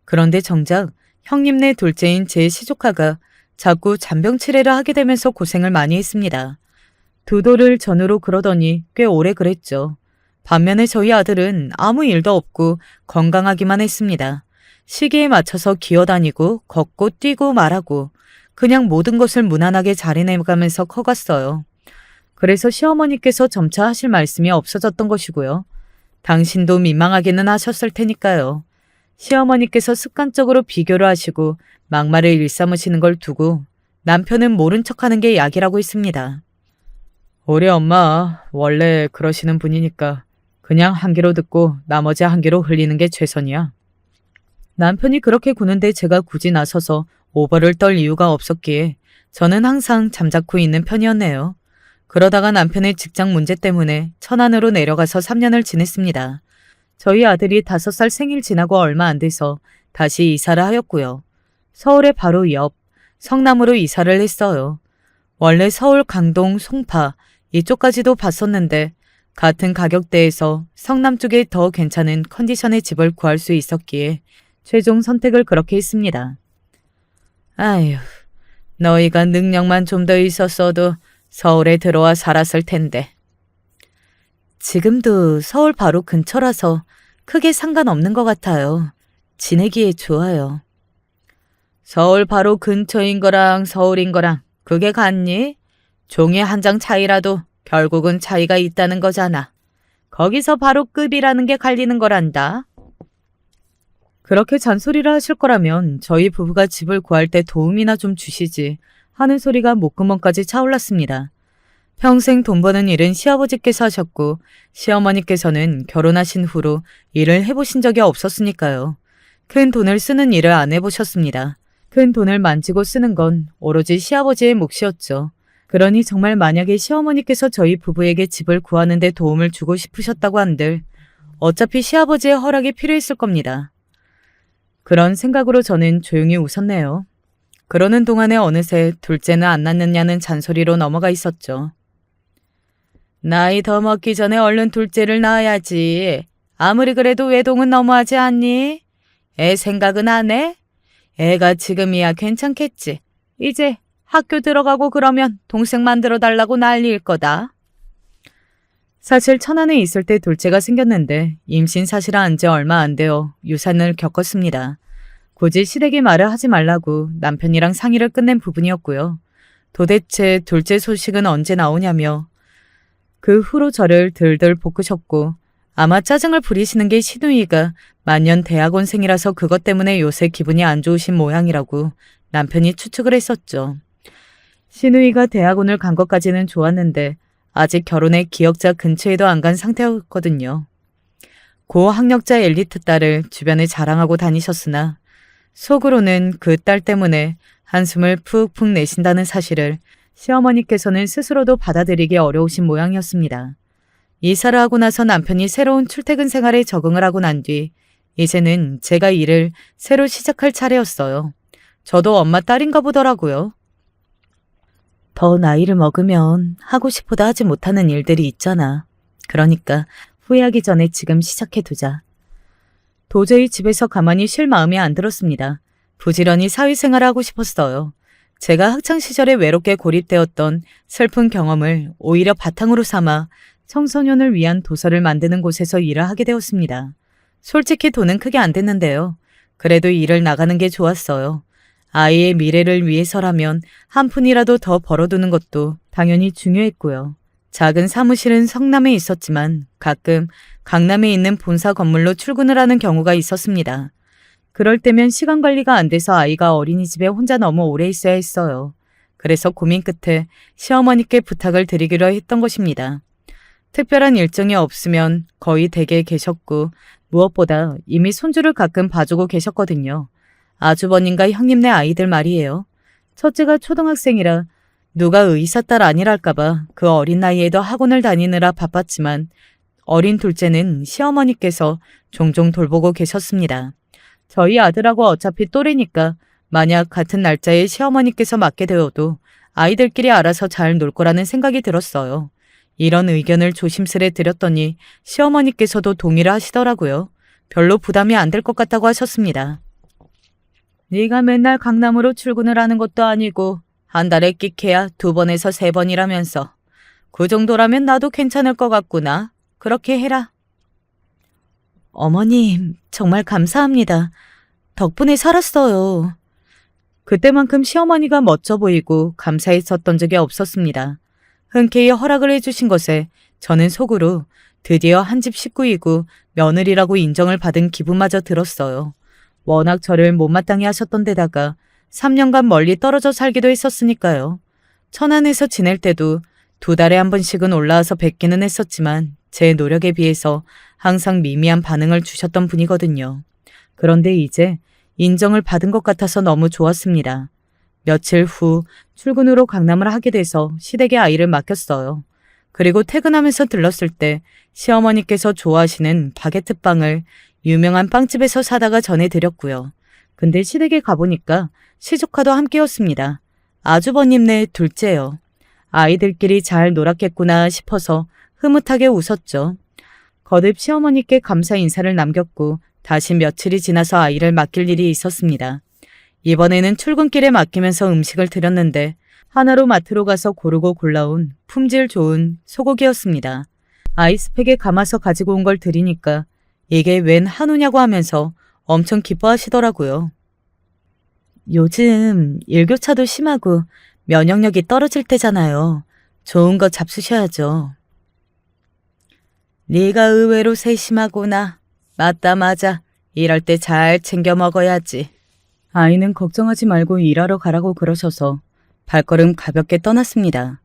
Speaker 1: 그런데 정작 형님네 둘째인 제 시조카가 자꾸 잔병치레를 하게 되면서 고생을 많이 했습니다. 두 돌을 전으로 그러더니 꽤 오래 그랬죠. 반면에 저희 아들은 아무 일도 없고 건강하기만 했습니다. 시기에 맞춰서 기어다니고 걷고 뛰고 말하고 그냥 모든 것을 무난하게 잘 해내가면서 커갔어요. 그래서 시어머니께서 점차 하실 말씀이 없어졌던 것이고요. 당신도 민망하기는 하셨을 테니까요. 시어머니께서 습관적으로 비교를 하시고 막말을 일삼으시는 걸 두고 남편은 모른 척하는 게 약이라고 했습니다. 우리 엄마 원래 그러시는 분이니까 그냥 한 귀로 듣고 나머지 한 귀로 흘리는 게 최선이야. 남편이 그렇게 구는데 제가 굳이 나서서 오버를 떨 이유가 없었기에 저는 항상 잠자코 있는 편이었네요. 그러다가 남편의 직장 문제 때문에 천안으로 내려가서 3년을 지냈습니다. 저희 아들이 5살 생일 지나고 얼마 안 돼서 다시 이사를 하였고요. 서울의 바로 옆 성남으로 이사를 했어요. 원래 서울 강동 송파 이쪽까지도 봤었는데 같은 가격대에서 성남 쪽에 더 괜찮은 컨디션의 집을 구할 수 있었기에 최종 선택을 그렇게 했습니다. 아휴, 너희가 능력만 좀 더 있었어도 서울에 들어와 살았을 텐데. 지금도 서울 바로 근처라서 크게 상관없는 것 같아요. 지내기에 좋아요. 서울 바로 근처인 거랑 서울인 거랑 그게 같니? 종이 한 장 차이라도 결국은 차이가 있다는 거잖아. 거기서 바로 급이라는 게 갈리는 거란다. 그렇게 잔소리를 하실 거라면 저희 부부가 집을 구할 때 도움이나 좀 주시지 하는 소리가 목구멍까지 차올랐습니다. 평생 돈 버는 일은 시아버지께서 하셨고 시어머니께서는 결혼하신 후로 일을 해보신 적이 없었으니까요. 큰 돈을 쓰는 일을 안 해보셨습니다. 큰 돈을 만지고 쓰는 건 오로지 시아버지의 몫이었죠. 그러니 정말 만약에 시어머니께서 저희 부부에게 집을 구하는 데 도움을 주고 싶으셨다고 한들 어차피 시아버지의 허락이 필요했을 겁니다. 그런 생각으로 저는 조용히 웃었네요. 그러는 동안에 어느새 둘째는 안 낳느냐는 잔소리로 넘어가 있었죠. 나이 더 먹기 전에 얼른 둘째를 낳아야지. 아무리 그래도 외동은 너무하지 않니? 애 생각은 안 해? 애가 지금이야 괜찮겠지. 이제 학교 들어가고 그러면 동생 만들어 달라고 난리일 거다. 사실 천안에 있을 때 둘째가 생겼는데 임신 사실한 지 얼마 안 되어 유산을 겪었습니다. 굳이 시댁이 말을 하지 말라고 남편이랑 상의를 끝낸 부분이었고요. 도대체 둘째 소식은 언제 나오냐며 그 후로 저를 들들 볶으셨고 아마 짜증을 부리시는 게 시누이가 만년 대학원생이라서 그것 때문에 요새 기분이 안 좋으신 모양이라고 남편이 추측을 했었죠. 시누이가 대학원을 간 것까지는 좋았는데 아직 결혼의 기역자 근처에도 안 간 상태였거든요. 고학력자 엘리트 딸을 주변에 자랑하고 다니셨으나 속으로는 그 딸 때문에 한숨을 푹푹 내쉰다는 사실을 시어머니께서는 스스로도 받아들이기 어려우신 모양이었습니다. 이사를 하고 나서 남편이 새로운 출퇴근 생활에 적응을 하고 난 뒤 이제는 제가 일을 새로 시작할 차례였어요. 저도 엄마 딸인가 보더라고요. 더 나이를 먹으면 하고 싶어도 하지 못하는 일들이 있잖아. 그러니까 후회하기 전에 지금 시작해두자. 도저히 집에서 가만히 쉴 마음이 안 들었습니다. 부지런히 사회생활을 하고 싶었어요. 제가 학창시절에 외롭게 고립되었던 슬픈 경험을 오히려 바탕으로 삼아 청소년을 위한 도서를 만드는 곳에서 일을 하게 되었습니다. 솔직히 돈은 크게 안 됐는데요. 그래도 일을 나가는 게 좋았어요. 아이의 미래를 위해서라면 한 푼이라도 더 벌어두는 것도 당연히 중요했고요. 작은 사무실은 성남에 있었지만 가끔 강남에 있는 본사 건물로 출근을 하는 경우가 있었습니다. 그럴 때면 시간 관리가 안 돼서 아이가 어린이집에 혼자 너무 오래 있어야 했어요. 그래서 고민 끝에 시어머니께 부탁을 드리기로 했던 것입니다. 특별한 일정이 없으면 거의 댁에 계셨고 무엇보다 이미 손주를 가끔 봐주고 계셨거든요. 아주버님과 형님네 아이들 말이에요. 첫째가 초등학생이라 누가 의사 딸 아니랄까봐 그 어린 나이에도 학원을 다니느라 바빴지만 어린 둘째는 시어머니께서 종종 돌보고 계셨습니다. 저희 아들하고 어차피 또래니까 만약 같은 날짜에 시어머니께서 맞게 되어도 아이들끼리 알아서 잘 놀 거라는 생각이 들었어요. 이런 의견을 조심스레 드렸더니 시어머니께서도 동의를 하시더라고요. 별로 부담이 안 될 것 같다고 하셨습니다. 네가 맨날 강남으로 출근을 하는 것도 아니고 한 달에 끽해야 2번에서 3번이라면서 그 정도라면 나도 괜찮을 것 같구나. 그렇게 해라. 어머님, 정말 감사합니다. 덕분에 살았어요. 그때만큼 시어머니가 멋져 보이고 감사했었던 적이 없었습니다. 흔쾌히 허락을 해주신 것에 저는 속으로 드디어 한 집 식구이고 며느리라고 인정을 받은 기분마저 들었어요. 워낙 저를 못마땅해 하셨던 데다가 3년간 멀리 떨어져 살기도 했었으니까요. 천안에서 지낼 때도 2달에 한 번씩은 올라와서 뵙기는 했었지만 제 노력에 비해서 항상 미미한 반응을 주셨던 분이거든요. 그런데 이제 인정을 받은 것 같아서 너무 좋았습니다. 며칠 후 출근으로 강남을 하게 돼서 시댁에 아이를 맡겼어요. 그리고 퇴근하면서 들렀을 때 시어머니께서 좋아하시는 바게트빵을 유명한 빵집에서 사다가 전해드렸고요. 근데 시댁에 가보니까 시조카도 함께였습니다. 아주버님네 둘째요. 아이들끼리 잘 놀았겠구나 싶어서 흐뭇하게 웃었죠. 거듭 시어머니께 감사 인사를 남겼고 다시 며칠이 지나서 아이를 맡길 일이 있었습니다. 이번에는 출근길에 맡기면서 음식을 드렸는데 하나로 마트로 가서 고르고 골라온 품질 좋은 소고기였습니다. 아이스팩에 감아서 가지고 온 걸 드리니까 이게 웬 한우냐고 하면서 엄청 기뻐하시더라고요. 요즘 일교차도 심하고 면역력이 떨어질 때잖아요. 좋은 거 잡수셔야죠. 네가 의외로 세심하구나. 맞다 맞아. 일할 때 잘 챙겨 먹어야지. 아이는 걱정하지 말고 일하러 가라고 그러셔서 발걸음 가볍게 떠났습니다.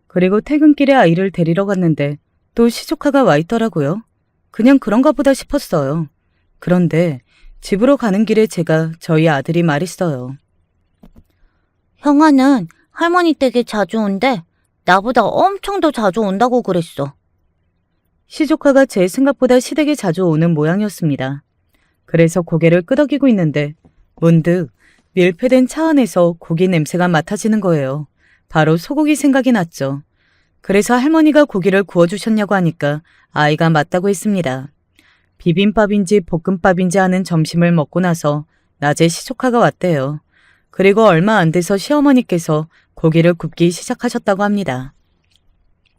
Speaker 1: 그리고 퇴근길에 아이를 데리러 갔는데 또 시조카가 와 있더라고요. 그냥 그런가 보다 싶었어요. 그런데 집으로 가는 길에 제가 저희 아들이 말했어요.
Speaker 2: 형아는 할머니 댁에 자주 온대. 나보다 엄청 더 자주 온다고 그랬어.
Speaker 1: 시조카가 제 생각보다 시댁에 자주 오는 모양이었습니다. 그래서 고개를 끄덕이고 있는데 문득 밀폐된 차 안에서 고기 냄새가 맡아지는 거예요. 바로 소고기 생각이 났죠. 그래서 할머니가 고기를 구워주셨냐고 하니까 아이가 맞다고 했습니다. 비빔밥인지 볶음밥인지 하는 점심을 먹고 나서 낮에 시조카가 왔대요. 그리고 얼마 안 돼서 시어머니께서 고기를 굽기 시작하셨다고 합니다.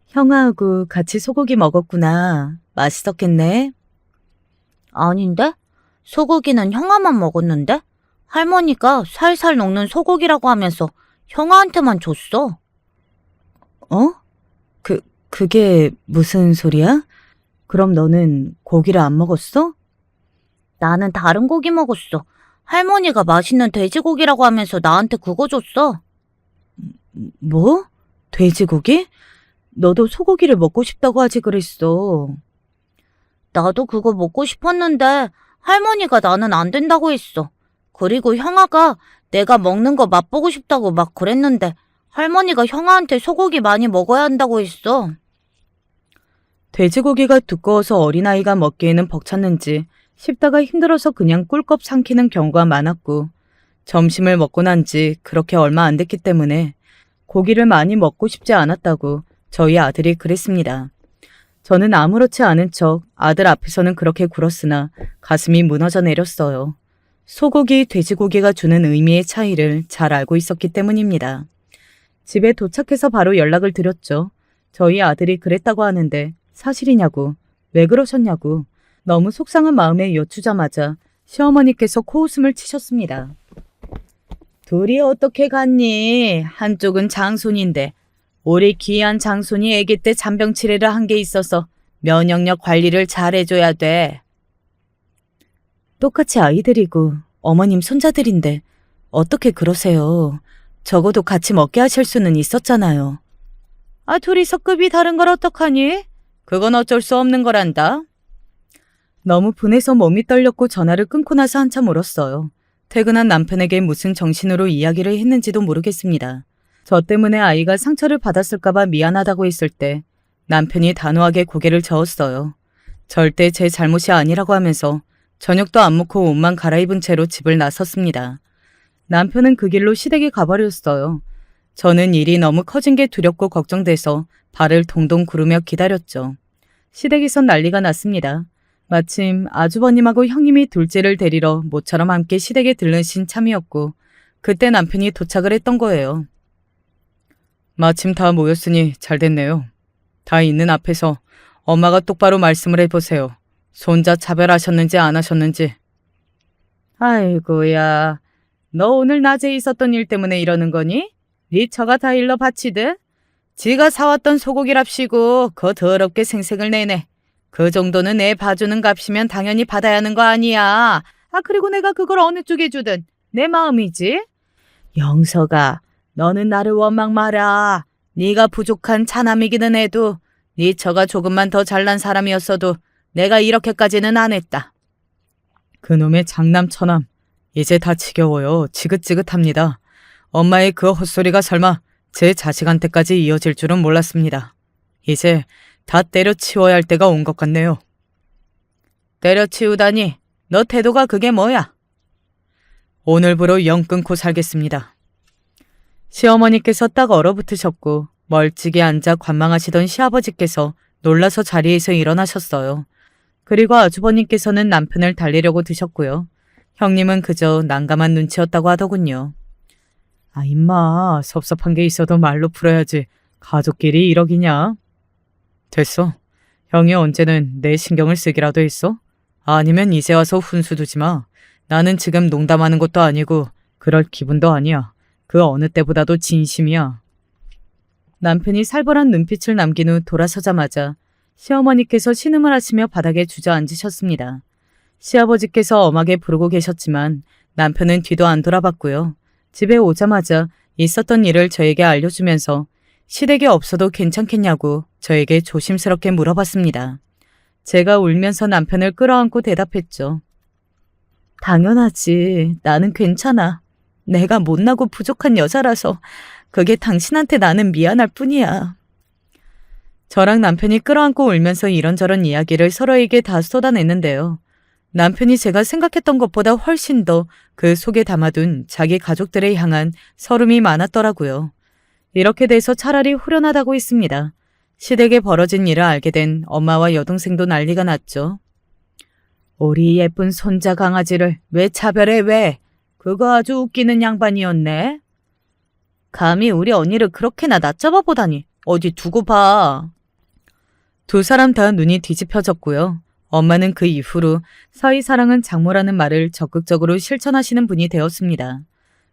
Speaker 1: 형아하고 같이 소고기 먹었구나. 맛있었겠네.
Speaker 2: 아닌데? 소고기는 형아만 먹었는데? 할머니가 살살 녹는 소고기라고 하면서 형아한테만 줬어.
Speaker 1: 어? 그게 무슨 소리야? 그럼 너는 고기를 안 먹었어?
Speaker 2: 나는 다른 고기 먹었어. 할머니가 맛있는 돼지고기라고 하면서 나한테 그거 줬어.
Speaker 1: 뭐? 돼지고기? 너도 소고기를 먹고 싶다고 하지 그랬어.
Speaker 2: 나도 그거 먹고 싶었는데 할머니가 나는 안 된다고 했어. 그리고 형아가 내가 먹는 거 맛보고 싶다고 막 그랬는데 할머니가 형아한테 소고기 많이 먹어야 한다고 했어.
Speaker 1: 돼지고기가 두꺼워서 어린아이가 먹기에는 벅찼는지 씹다가 힘들어서 그냥 꿀꺽 삼키는 경우가 많았고 점심을 먹고 난 지 그렇게 얼마 안 됐기 때문에 고기를 많이 먹고 싶지 않았다고 저희 아들이 그랬습니다. 저는 아무렇지 않은 척 아들 앞에서는 그렇게 굴었으나 가슴이 무너져 내렸어요. 소고기, 돼지고기가 주는 의미의 차이를 잘 알고 있었기 때문입니다. 집에 도착해서 바로 연락을 드렸죠. 저희 아들이 그랬다고 하는데 사실이냐고, 왜 그러셨냐고 너무 속상한 마음에 여쭈자마자 시어머니께서 코웃음을 치셨습니다. 둘이 어떻게 갔니? 한쪽은 장손인데 우리 귀한 장손이 아기 때 잔병 치레를 한 게 있어서 면역력 관리를 잘 해줘야 돼. 똑같이 아이들이고 어머님 손자들인데 어떻게 그러세요? 적어도 같이 먹게 하실 수는 있었잖아요. 아, 둘이서 급이 다른 걸 어떡하니? 그건 어쩔 수 없는 거란다. 너무 분해서 몸이 떨렸고 전화를 끊고 나서 한참 울었어요. 퇴근한 남편에게 무슨 정신으로 이야기를 했는지도 모르겠습니다. 저 때문에 아이가 상처를 받았을까봐 미안하다고 했을 때 남편이 단호하게 고개를 저었어요. 절대 제 잘못이 아니라고 하면서 저녁도 안 먹고 옷만 갈아입은 채로 집을 나섰습니다. 남편은 그 길로 시댁에 가버렸어요. 저는 일이 너무 커진 게 두렵고 걱정돼서 발을 동동 구르며 기다렸죠. 시댁에선 난리가 났습니다. 마침 아주버님하고 형님이 둘째를 데리러 모처럼 함께 시댁에 들르신 참이었고 그때 남편이 도착을 했던 거예요. 마침 다 모였으니 잘 됐네요. 다 있는 앞에서 엄마가 똑바로 말씀을 해보세요. 손자 차별하셨는지 안 하셨는지. 아이고야, 너 오늘 낮에 있었던 일 때문에 이러는 거니? 네 처가 다 일러 바치듯? 지가 사왔던 소고기랍시고 그거 더럽게 생색을 내네. 그 정도는 애 봐주는 값이면 당연히 받아야 하는 거 아니야. 아, 그리고 내가 그걸 어느 쪽에 주든 내 마음이지. 영서가, 너는 나를 원망 마라. 네가 부족한 차남이기는 해도 네 처가 조금만 더 잘난 사람이었어도 내가 이렇게까지는 안 했다. 그놈의 장남 처남, 이제 다 지겨워요. 지긋지긋합니다. 엄마의 그 헛소리가 설마 제 자식한테까지 이어질 줄은 몰랐습니다. 이제 다 때려치워야 할 때가 온 것 같네요. 때려치우다니, 너 태도가 그게 뭐야? 오늘부로 영 끊고 살겠습니다. 시어머니께서 딱 얼어붙으셨고 멀찍이 앉아 관망하시던 시아버지께서 놀라서 자리에서 일어나셨어요. 그리고 아주버님께서는 남편을 달래려고 드셨고요. 형님은 그저 난감한 눈치였다고 하더군요. 아, 임마, 섭섭한 게 있어도 말로 풀어야지. 가족끼리 이러기냐? 됐어. 형이 언제는 내 신경을 쓰기라도 했어? 아니면 이제 와서 훈수 두지 마. 나는 지금 농담하는 것도 아니고 그럴 기분도 아니야. 그 어느 때보다도 진심이야. 남편이 살벌한 눈빛을 남긴 후 돌아서자마자 시어머니께서 신음을 하시며 바닥에 주저앉으셨습니다. 시아버지께서 엄하게 부르고 계셨지만 남편은 뒤도 안 돌아봤고요. 집에 오자마자 있었던 일을 저에게 알려주면서 시댁이 없어도 괜찮겠냐고 저에게 조심스럽게 물어봤습니다. 제가 울면서 남편을 끌어안고 대답했죠. 당연하지. 나는 괜찮아. 내가 못나고 부족한 여자라서 그게 당신한테 나는 미안할 뿐이야. 저랑 남편이 끌어안고 울면서 이런저런 이야기를 서로에게 다 쏟아냈는데요. 남편이 제가 생각했던 것보다 훨씬 더 그 속에 담아둔 자기 가족들에 향한 서름이 많았더라고요. 이렇게 돼서 차라리 후련하다고 했습니다. 시댁에 벌어진 일을 알게 된 엄마와 여동생도 난리가 났죠. 우리 예쁜 손자 강아지를 왜 차별해 왜? 그거 아주 웃기는 양반이었네. 감히 우리 언니를 그렇게나 낮잡아 보다니. 어디 두고 봐. 두 사람 다 눈이 뒤집혀졌고요. 엄마는 그 이후로 사위사랑은 장모라는 말을 적극적으로 실천하시는 분이 되었습니다.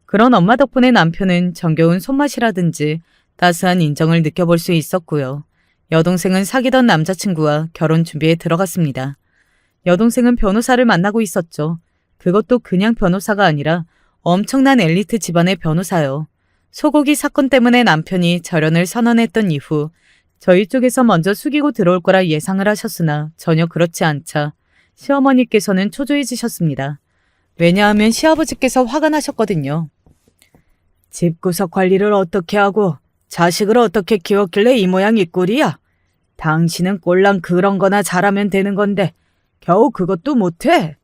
Speaker 1: 그런 엄마 덕분에 남편은 정겨운 손맛이라든지 따스한 인정을 느껴볼 수 있었고요. 여동생은 사귀던 남자친구와 결혼 준비에 들어갔습니다. 여동생은 변호사를 만나고 있었죠. 그것도 그냥 변호사가 아니라 엄청난 엘리트 집안의 변호사요. 소고기 사건 때문에 남편이 절연을 선언했던 이후 저희 쪽에서 먼저 숙이고 들어올 거라 예상을 하셨으나 전혀 그렇지 않자 시어머니께서는 초조해지셨습니다. 왜냐하면 시아버지께서 화가 나셨거든요. 집구석 관리를 어떻게 하고 자식을 어떻게 키웠길래 이 모양 이 꼴이야? 당신은 꼴랑 그런 거나 잘하면 되는 건데 겨우 그것도 못해?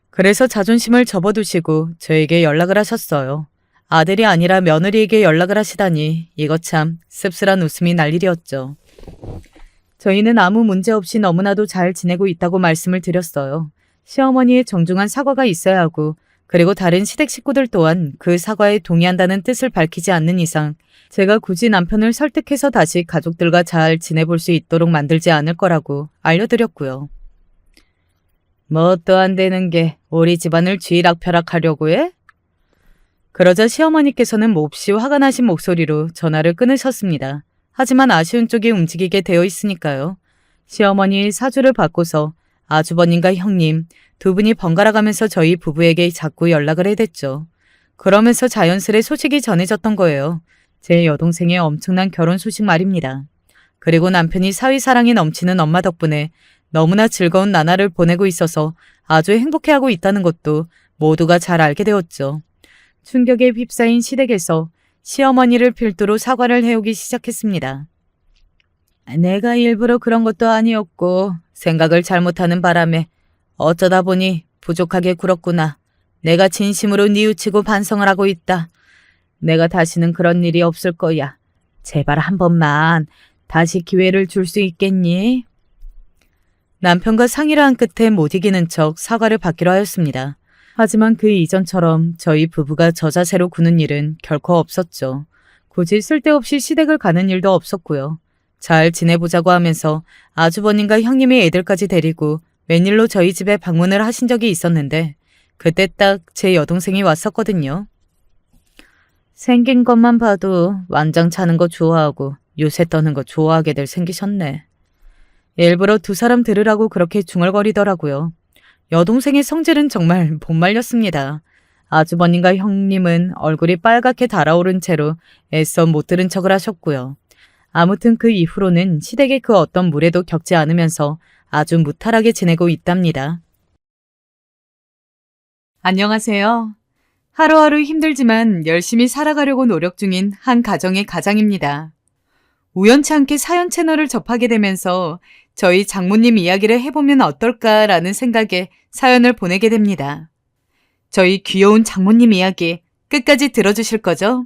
Speaker 1: 그래서 자존심을 접어두시고 저에게 연락을 하셨어요. 아들이 아니라 며느리에게 연락을 하시다니 이거 참 씁쓸한 웃음이 날 일이었죠. 저희는 아무 문제 없이 너무나도 잘 지내고 있다고 말씀을 드렸어요. 시어머니의 정중한 사과가 있어야 하고 그리고 다른 시댁 식구들 또한 그 사과에 동의한다는 뜻을 밝히지 않는 이상 제가 굳이 남편을 설득해서 다시 가족들과 잘 지내볼 수 있도록 만들지 않을 거라고 알려드렸고요. 뭐 또 안 되는 게 우리 집안을 쥐락펴락하려고 해? 그러자 시어머니께서는 몹시 화가 나신 목소리로 전화를 끊으셨습니다. 하지만 아쉬운 쪽이 움직이게 되어 있으니까요. 시어머니의 사주를 받고서 아주버님과 형님 두 분이 번갈아 가면서 저희 부부에게 자꾸 연락을 해댔죠. 그러면서 자연스레 소식이 전해졌던 거예요. 제 여동생의 엄청난 결혼 소식 말입니다. 그리고 남편이 사위사랑이 넘치는 엄마 덕분에 너무나 즐거운 나날을 보내고 있어서 아주 행복해하고 있다는 것도 모두가 잘 알게 되었죠. 충격에 휩싸인 시댁에서 시어머니를 필두로 사과를 해오기 시작했습니다. 내가 일부러 그런 것도 아니었고 생각을 잘못하는 바람에 어쩌다 보니 부족하게 굴었구나. 내가 진심으로 뉘우치고 반성을 하고 있다. 내가 다시는 그런 일이 없을 거야. 제발 한 번만 다시 기회를 줄 수 있겠니? 남편과 상의를 한 끝에 못 이기는 척 사과를 받기로 하였습니다. 하지만 그 이전처럼 저희 부부가 저자세로 구는 일은 결코 없었죠. 굳이 쓸데없이 시댁을 가는 일도 없었고요. 잘 지내보자고 하면서 아주버님과 형님의 애들까지 데리고 웬일로 저희 집에 방문을 하신 적이 있었는데 그때 딱 제 여동생이 왔었거든요. 생긴 것만 봐도 완장 차는 거 좋아하고 요새 떠는 거 좋아하게 될 생기셨네. 일부러 두 사람 들으라고 그렇게 중얼거리더라고요. 여동생의 성질은 정말 못 말렸습니다. 아주버님과 형님은 얼굴이 빨갛게 달아오른 채로 애써 못 들은 척을 하셨고요. 아무튼 그 이후로는 시댁의 그 어떤 무례도 겪지 않으면서 아주 무탈하게 지내고 있답니다. 안녕하세요. 하루하루 힘들지만 열심히 살아가려고 노력 중인 한 가정의 가장입니다. 우연치 않게 사연 채널을 접하게 되면서 저희 장모님 이야기를 해보면 어떨까라는 생각에 사연을 보내게 됩니다. 저희 귀여운 장모님 이야기 끝까지 들어주실 거죠?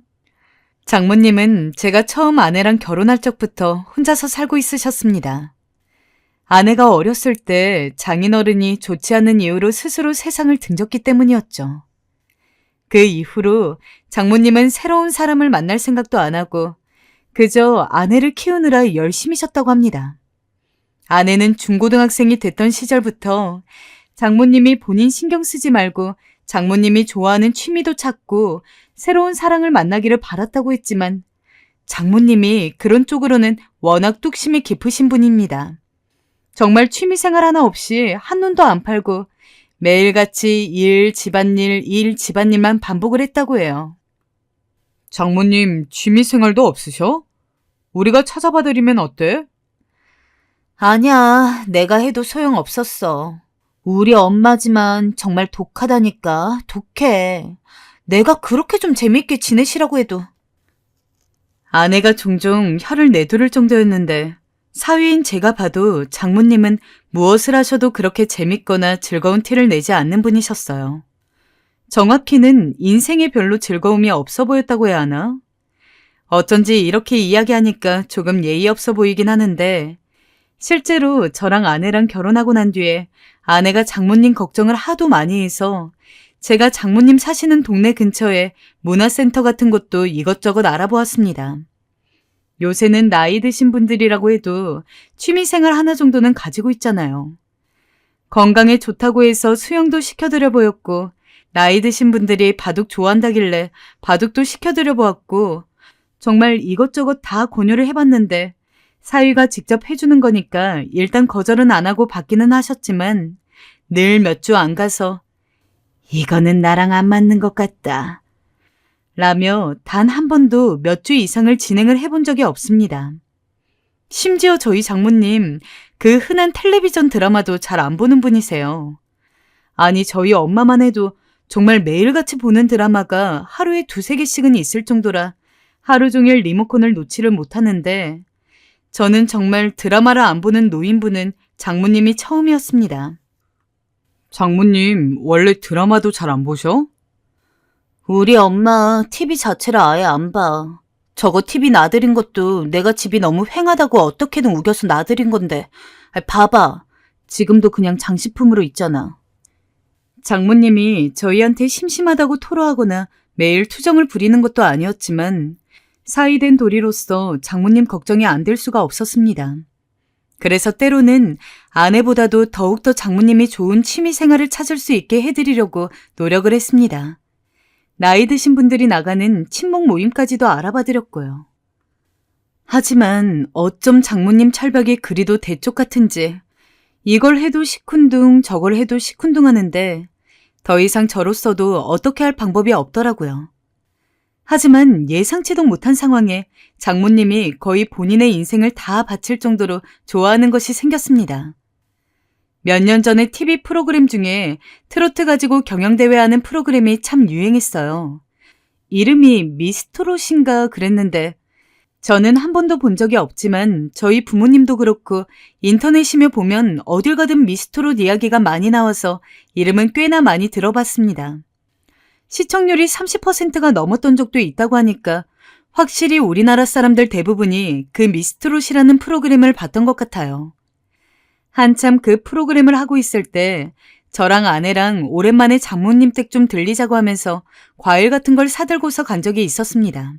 Speaker 1: 장모님은 제가 처음 아내랑 결혼할 적부터 혼자서 살고 있으셨습니다. 아내가 어렸을 때 장인어른이 좋지 않은 이유로 스스로 세상을 등졌기 때문이었죠. 그 이후로 장모님은 새로운 사람을 만날 생각도 안 하고 그저 아내를 키우느라 열심히 셨다고 합니다. 아내는 중고등학생이 됐던 시절부터 장모님이 본인 신경 쓰지 말고 장모님이 좋아하는 취미도 찾고 새로운 사랑을 만나기를 바랐다고 했지만 장모님이 그런 쪽으로는 워낙 뚝심이 깊으신 분입니다. 정말 취미생활 하나 없이 한눈도 안 팔고 매일같이 일, 집안일, 일, 집안일만 반복을 했다고 해요. 장모님, 취미생활도 없으셔? 우리가 찾아봐드리면 어때?
Speaker 2: 아니야, 내가 해도 소용없었어. 우리 엄마지만 정말 독하다니까, 독해. 내가 그렇게 좀 재밌게 지내시라고 해도.
Speaker 1: 아내가 종종 혀를 내두를 정도였는데 사위인 제가 봐도 장모님은 무엇을 하셔도 그렇게 재밌거나 즐거운 티를 내지 않는 분이셨어요. 정확히는 인생에 별로 즐거움이 없어 보였다고 해야 하나? 어쩐지 이렇게 이야기하니까 조금 예의 없어 보이긴 하는데 실제로 저랑 아내랑 결혼하고 난 뒤에 아내가 장모님 걱정을 하도 많이 해서 제가 장모님 사시는 동네 근처에 문화센터 같은 곳도 이것저것 알아보았습니다. 요새는 나이 드신 분들이라고 해도 취미생활 하나 정도는 가지고 있잖아요. 건강에 좋다고 해서 수영도 시켜드려 보였고 나이 드신 분들이 바둑 좋아한다길래 바둑도 시켜드려 보았고 정말 이것저것 다 권유를 해봤는데 사위가 직접 해주는 거니까 일단 거절은 안 하고 받기는 하셨지만 늘 몇 주 안 가서 이거는 나랑 안 맞는 것 같다 라며 단 한 번도 몇 주 이상을 진행을 해본 적이 없습니다. 심지어 저희 장모님 그 흔한 텔레비전 드라마도 잘 안 보는 분이세요. 아니 저희 엄마만 해도 정말 매일같이 보는 드라마가 하루에 2-3개씩은 있을 정도라 하루 종일 리모컨을 놓지를 못하는데 저는 정말 드라마를 안 보는 노인분은 장모님이 처음이었습니다. 장모님 원래 드라마도 잘 안 보셔?
Speaker 2: 우리 엄마 TV 자체를 아예 안 봐. 저거 TV 놔드린 것도 내가 집이 너무 휑하다고 어떻게든 우겨서 놔드린 건데. 봐봐. 지금도 그냥 장식품으로 있잖아.
Speaker 1: 장모님이 저희한테 심심하다고 토로하거나 매일 투정을 부리는 것도 아니었지만 사이된 도리로서 장모님 걱정이 안 될 수가 없었습니다. 그래서 때로는 아내보다도 더욱더 장모님이 좋은 취미 생활을 찾을 수 있게 해드리려고 노력을 했습니다. 나이 드신 분들이 나가는 친목 모임까지도 알아봐드렸고요. 하지만 어쩜 장모님 철벽이 그리도 대쪽 같은지 이걸 해도 시큰둥 저걸 해도 시큰둥 하는데 더 이상 저로서도 어떻게 할 방법이 없더라고요. 하지만 예상치도 못한 상황에 장모님이 거의 본인의 인생을 다 바칠 정도로 좋아하는 것이 생겼습니다. 몇 년 전에 TV 프로그램 중에 트로트 가지고 경영대회하는 프로그램이 참 유행했어요. 이름이 미스트롯인가 그랬는데 저는 한 번도 본 적이 없지만 저희 부모님도 그렇고 인터넷이며 보면 어딜 가든 미스트롯 이야기가 많이 나와서 이름은 꽤나 많이 들어봤습니다. 시청률이 30%가 넘었던 적도 있다고 하니까 확실히 우리나라 사람들 대부분이 그 미스트롯이라는 프로그램을 봤던 것 같아요. 한참 그 프로그램을 하고 있을 때 저랑 아내랑 오랜만에 장모님 댁 좀 들리자고 하면서 과일 같은 걸 사들고서 간 적이 있었습니다.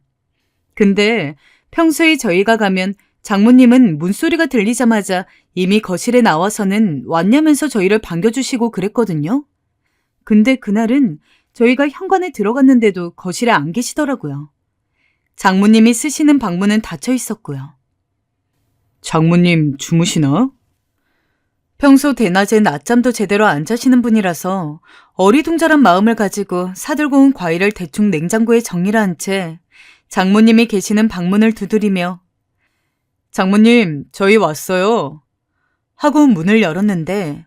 Speaker 1: 근데 평소에 저희가 가면 장모님은 문소리가 들리자마자 이미 거실에 나와서는 왔냐면서 저희를 반겨주시고 그랬거든요. 근데 그날은 저희가 현관에 들어갔는데도 거실에 안 계시더라고요. 장모님이 쓰시는 방문은 닫혀 있었고요. 장모님 주무시나? 평소 대낮에 낮잠도 제대로 안 자시는 분이라서 어리둥절한 마음을 가지고 사들고 온 과일을 대충 냉장고에 정리를 한 채 장모님이 계시는 방문을 두드리며 장모님, 저희 왔어요. 하고 문을 열었는데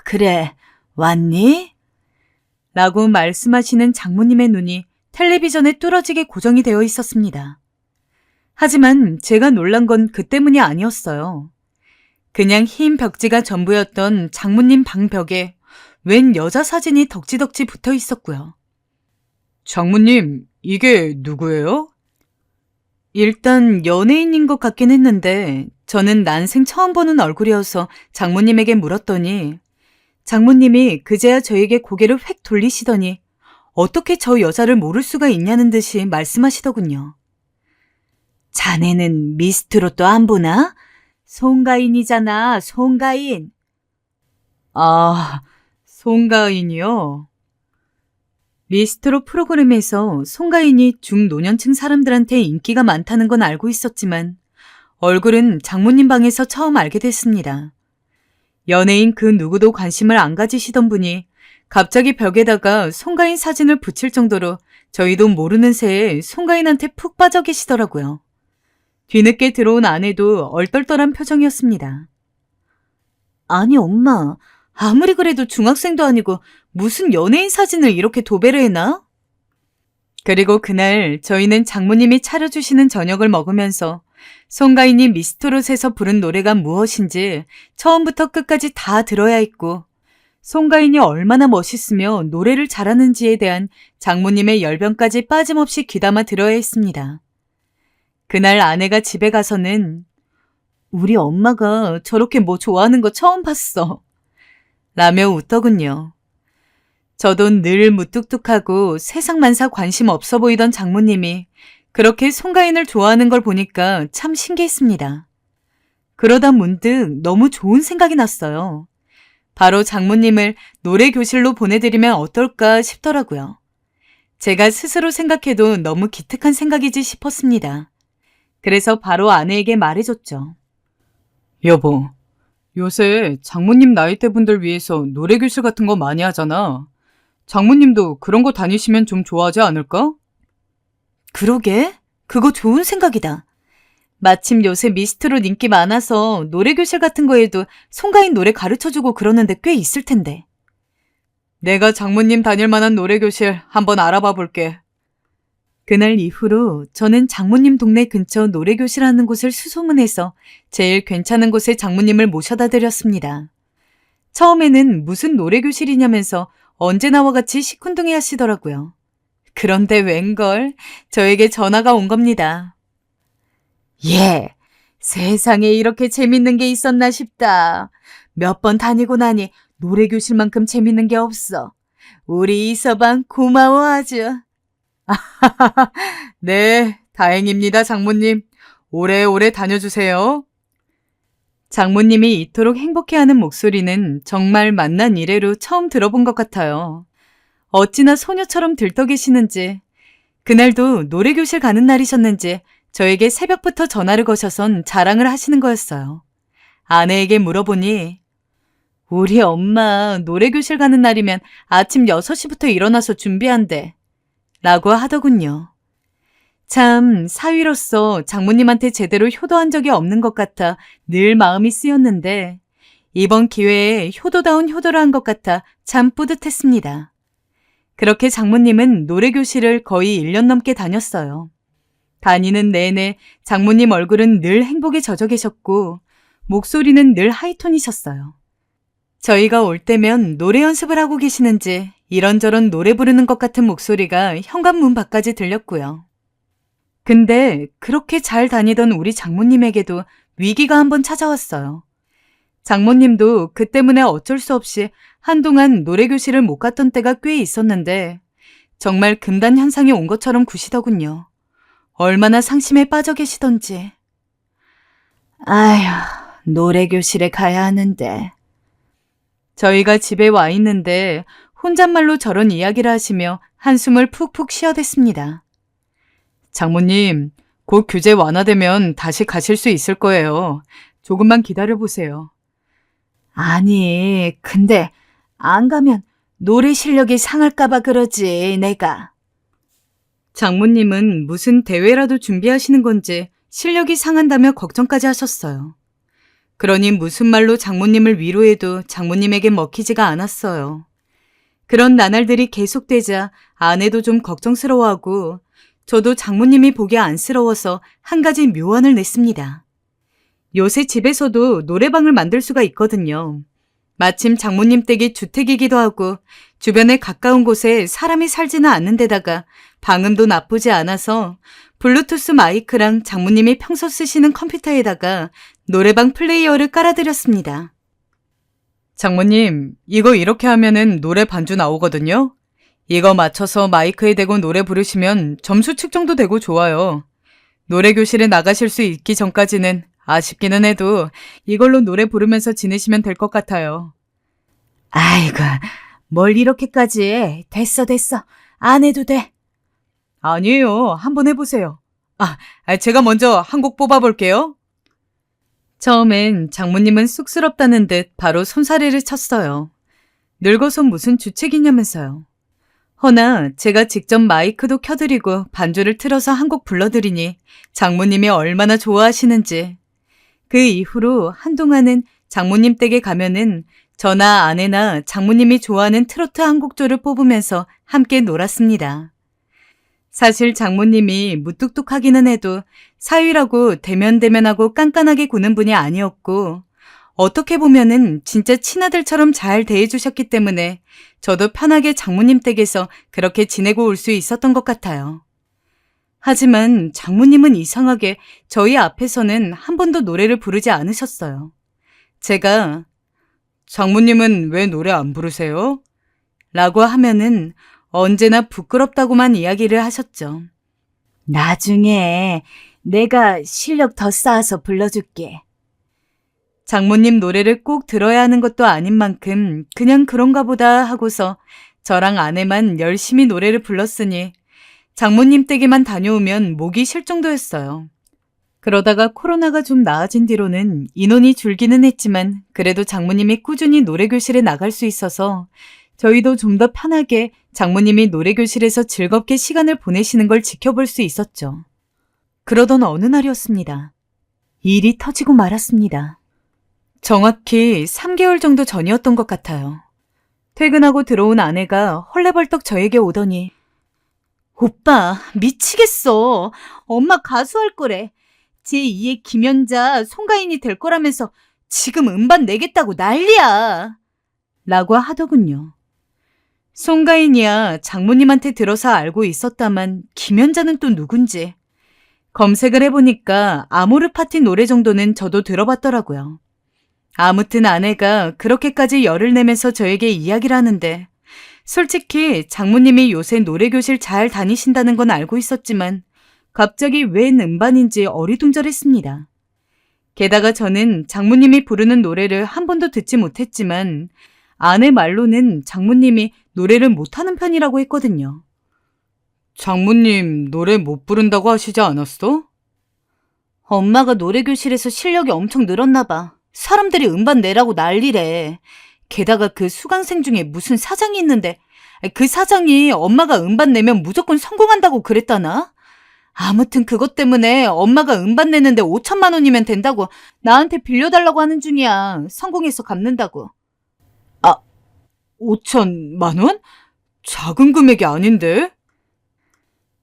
Speaker 2: 그래. 왔니?
Speaker 1: 라고 말씀하시는 장모님의 눈이 텔레비전에 뚫어지게 고정이 되어 있었습니다. 하지만 제가 놀란 건 그 때문이 아니었어요. 그냥 흰 벽지가 전부였던 장모님 방 벽에 웬 여자 사진이 덕지덕지 붙어 있었고요. 장모님, 이게 누구예요? 일단 연예인인 것 같긴 했는데 저는 난생 처음 보는 얼굴이어서 장모님에게 물었더니 장모님이 그제야 저에게 고개를 휙 돌리시더니 어떻게 저 여자를 모를 수가 있냐는 듯이 말씀하시더군요.
Speaker 2: 자네는 미스트롯도 안 보나? 송가인이잖아, 송가인.
Speaker 1: 아, 송가인이요? 미스트롯 프로그램에서 송가인이 중노년층 사람들한테 인기가 많다는 건 알고 있었지만 얼굴은 장모님 방에서 처음 알게 됐습니다. 연예인 그 누구도 관심을 안 가지시던 분이 갑자기 벽에다가 송가인 사진을 붙일 정도로 저희도 모르는 새에 송가인한테 푹 빠져 계시더라고요. 뒤늦게 들어온 아내도 얼떨떨한 표정이었습니다. 아니 엄마, 아무리 그래도 중학생도 아니고 무슨 연예인 사진을 이렇게 도배를 해놔? 그리고 그날 저희는 장모님이 차려주시는 저녁을 먹으면서 송가인이 미스트롯에서 부른 노래가 무엇인지 처음부터 끝까지 다 들어야 했고 송가인이 얼마나 멋있으며 노래를 잘하는지에 대한 장모님의 열변까지 빠짐없이 귀담아 들어야 했습니다. 그날 아내가 집에 가서는 우리 엄마가 저렇게 뭐 좋아하는 거 처음 봤어 라며 웃더군요. 저도 늘 무뚝뚝하고 세상만사 관심 없어 보이던 장모님이 그렇게 송가인을 좋아하는 걸 보니까 참 신기했습니다. 그러다 문득 너무 좋은 생각이 났어요. 바로 장모님을 노래 교실로 보내드리면 어떨까 싶더라고요. 제가 스스로 생각해도 너무 기특한 생각이지 싶었습니다. 그래서 바로 아내에게 말해줬죠. 여보, 요새 장모님 나이대 분들 위해서 노래 교실 같은 거 많이 하잖아. 장모님도 그런 거 다니시면 좀 좋아하지 않을까? 그러게, 그거 좋은 생각이다. 마침 요새 미스트롯 인기 많아서 노래 교실 같은 거에도 송가인 노래 가르쳐주고 그러는데 꽤 있을 텐데. 내가 장모님 다닐 만한 노래 교실 한번 알아봐 볼게. 그날 이후로 저는 장모님 동네 근처 노래 교실 하는 곳을 수소문해서 제일 괜찮은 곳에 장모님을 모셔다 드렸습니다. 처음에는 무슨 노래 교실이냐면서 언제나와 같이 시큰둥해 하시더라고요. 그런데 웬걸 저에게 전화가 온 겁니다. 예, 세상에 이렇게 재밌는 게 있었나 싶다. 몇 번 다니고 나니 노래 교실만큼 재밌는 게 없어. 우리 이서방 고마워 아주. 네, 다행입니다 장모님. 오래오래 다녀주세요. 장모님이 이토록 행복해하는 목소리는 정말 만난 이래로 처음 들어본 것 같아요. 어찌나 소녀처럼 들떠 계시는지, 그날도 노래교실 가는 날이셨는지 저에게 새벽부터 전화를 거셔선 자랑을 하시는 거였어요. 아내에게 물어보니 우리 엄마 노래교실 가는 날이면 아침 6시부터 일어나서 준비한대 라고 하더군요. 참 사위로서 장모님한테 제대로 효도한 적이 없는 것 같아 늘 마음이 쓰였는데 이번 기회에 효도다운 효도를 한 것 같아 참 뿌듯했습니다. 그렇게 장모님은 노래교실을 거의 1년 넘게 다녔어요. 다니는 내내 장모님 얼굴은 늘 행복에 젖어 계셨고 목소리는 늘 하이톤이셨어요. 저희가 올 때면 노래 연습을 하고 계시는지 이런저런 노래 부르는 것 같은 목소리가 현관문 밖까지 들렸고요. 근데 그렇게 잘 다니던 우리 장모님에게도 위기가 한번 찾아왔어요. 장모님도 그 때문에 어쩔 수 없이 한동안 노래교실을 못 갔던 때가 꽤 있었는데 정말 금단 현상이 온 것처럼 구시더군요. 얼마나 상심에 빠져 계시던지. 아휴, 노래교실에 가야 하는데. 저희가 집에 와 있는데 혼잣말로 저런 이야기를 하시며 한숨을 푹푹 쉬어댔습니다. 장모님, 곧 규제 완화되면 다시 가실 수 있을 거예요. 조금만 기다려보세요. 아니, 근데 안 가면 노래 실력이 상할까봐 그러지, 내가. 장모님은 무슨 대회라도 준비하시는 건지 실력이 상한다며 걱정까지 하셨어요. 그러니 무슨 말로 장모님을 위로해도 장모님에게 먹히지가 않았어요. 그런 나날들이 계속되자 아내도 좀 걱정스러워하고 저도 장모님이 보기 안쓰러워서 한 가지 묘안을 냈습니다. 요새 집에서도 노래방을 만들 수가 있거든요. 마침 장모님 댁이 주택이기도 하고 주변에 가까운 곳에 사람이 살지는 않는 데다가 방음도 나쁘지 않아서 블루투스 마이크랑 장모님이 평소 쓰시는 컴퓨터에다가 노래방 플레이어를 깔아드렸습니다. 장모님, 이거 이렇게 하면은 노래 반주 나오거든요. 이거 맞춰서 마이크에 대고 노래 부르시면 점수 측정도 되고 좋아요. 노래 교실에 나가실 수 있기 전까지는 아쉽기는 해도 이걸로 노래 부르면서 지내시면 될 것 같아요. 아이고, 뭘 이렇게까지 해. 됐어. 안 해도 돼. 아니에요. 한번 해보세요. 제가 먼저 한 곡 뽑아볼게요. 처음엔 장모님은 쑥스럽다는 듯 바로 손사래를 쳤어요. 늙어서 무슨 주책이냐면서요. 허나 제가 직접 마이크도 켜드리고 반주를 틀어서 한 곡 불러드리니 장모님이 얼마나 좋아하시는지. 그 이후로 한동안은 장모님 댁에 가면은 저나 아내나 장모님이 좋아하는 트로트 한 곡조를 뽑으면서 함께 놀았습니다. 사실 장모님이 무뚝뚝하기는 해도 사위라고 대면대면하고 깐깐하게 구는 분이 아니었고 어떻게 보면은 진짜 친아들처럼 잘 대해주셨기 때문에 저도 편하게 장모님 댁에서 그렇게 지내고 올 수 있었던 것 같아요. 하지만 장모님은 이상하게 저희 앞에서는 한 번도 노래를 부르지 않으셨어요. 제가 장모님은 왜 노래 안 부르세요? 라고 하면은 언제나 부끄럽다고만 이야기를 하셨죠. 나중에 내가 실력 더 쌓아서 불러줄게. 장모님 노래를 꼭 들어야 하는 것도 아닌 만큼 그냥 그런가 보다 하고서 저랑 아내만 열심히 노래를 불렀으니 장모님 댁에만 다녀오면 목이 쉴 정도였어요. 그러다가 코로나가 좀 나아진 뒤로는 인원이 줄기는 했지만 그래도 장모님이 꾸준히 노래교실에 나갈 수 있어서 저희도 좀 더 편하게 장모님이 노래교실에서 즐겁게 시간을 보내시는 걸 지켜볼 수 있었죠. 그러던 어느 날이었습니다. 일이 터지고 말았습니다. 정확히 3개월 정도 전이었던 것 같아요. 퇴근하고 들어온 아내가 헐레벌떡 저에게 오더니 오빠 미치겠어. 엄마 가수할 거래. 제2의 김연자, 송가인이 될 거라면서 지금 음반 내겠다고 난리야. 라고 하더군요. 송가인이야 장모님한테 들어서 알고 있었다만 김연자는 또 누군지. 검색을 해보니까 아모르 파티 노래 정도는 저도 들어봤더라고요. 아무튼 아내가 그렇게까지 열을 내면서 저에게 이야기를 하는데 솔직히 장모님이 요새 노래교실 잘 다니신다는 건 알고 있었지만 갑자기 웬 음반인지 어리둥절했습니다. 게다가 저는 장모님이 부르는 노래를 한 번도 듣지 못했지만 아내 말로는 장모님이 노래를 못하는 편이라고 했거든요. 장모님 노래 못 부른다고 하시지 않았어? 엄마가 노래교실에서 실력이 엄청 늘었나 봐. 사람들이 음반 내라고 난리래. 게다가 그 수강생 중에 무슨 사장이 있는데 그 사장이 엄마가 음반 내면 무조건 성공한다고 그랬다나? 아무튼 그것 때문에 엄마가 음반 내는데 5천만 원이면 된다고 나한테 빌려달라고 하는 중이야. 성공해서 갚는다고. 아, 5천만 원? 작은 금액이 아닌데?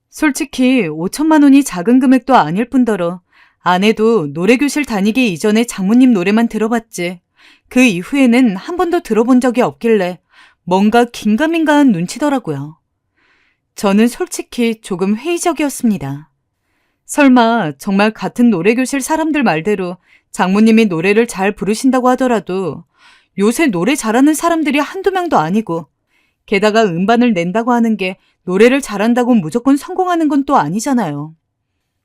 Speaker 1: 솔직히 5천만 원이 작은 금액도 아닐 뿐더러 아내도 노래교실 다니기 이전에 장모님 노래만 들어봤지 그 이후에는 한 번도 들어본 적이 없길래 뭔가 긴가민가한 눈치더라고요. 저는 솔직히 조금 회의적이었습니다. 설마 정말 같은 노래교실 사람들 말대로 장모님이 노래를 잘 부르신다고 하더라도 요새 노래 잘하는 사람들이 한두 명도 아니고 게다가 음반을 낸다고 하는 게 노래를 잘한다고 무조건 성공하는 건 또 아니잖아요.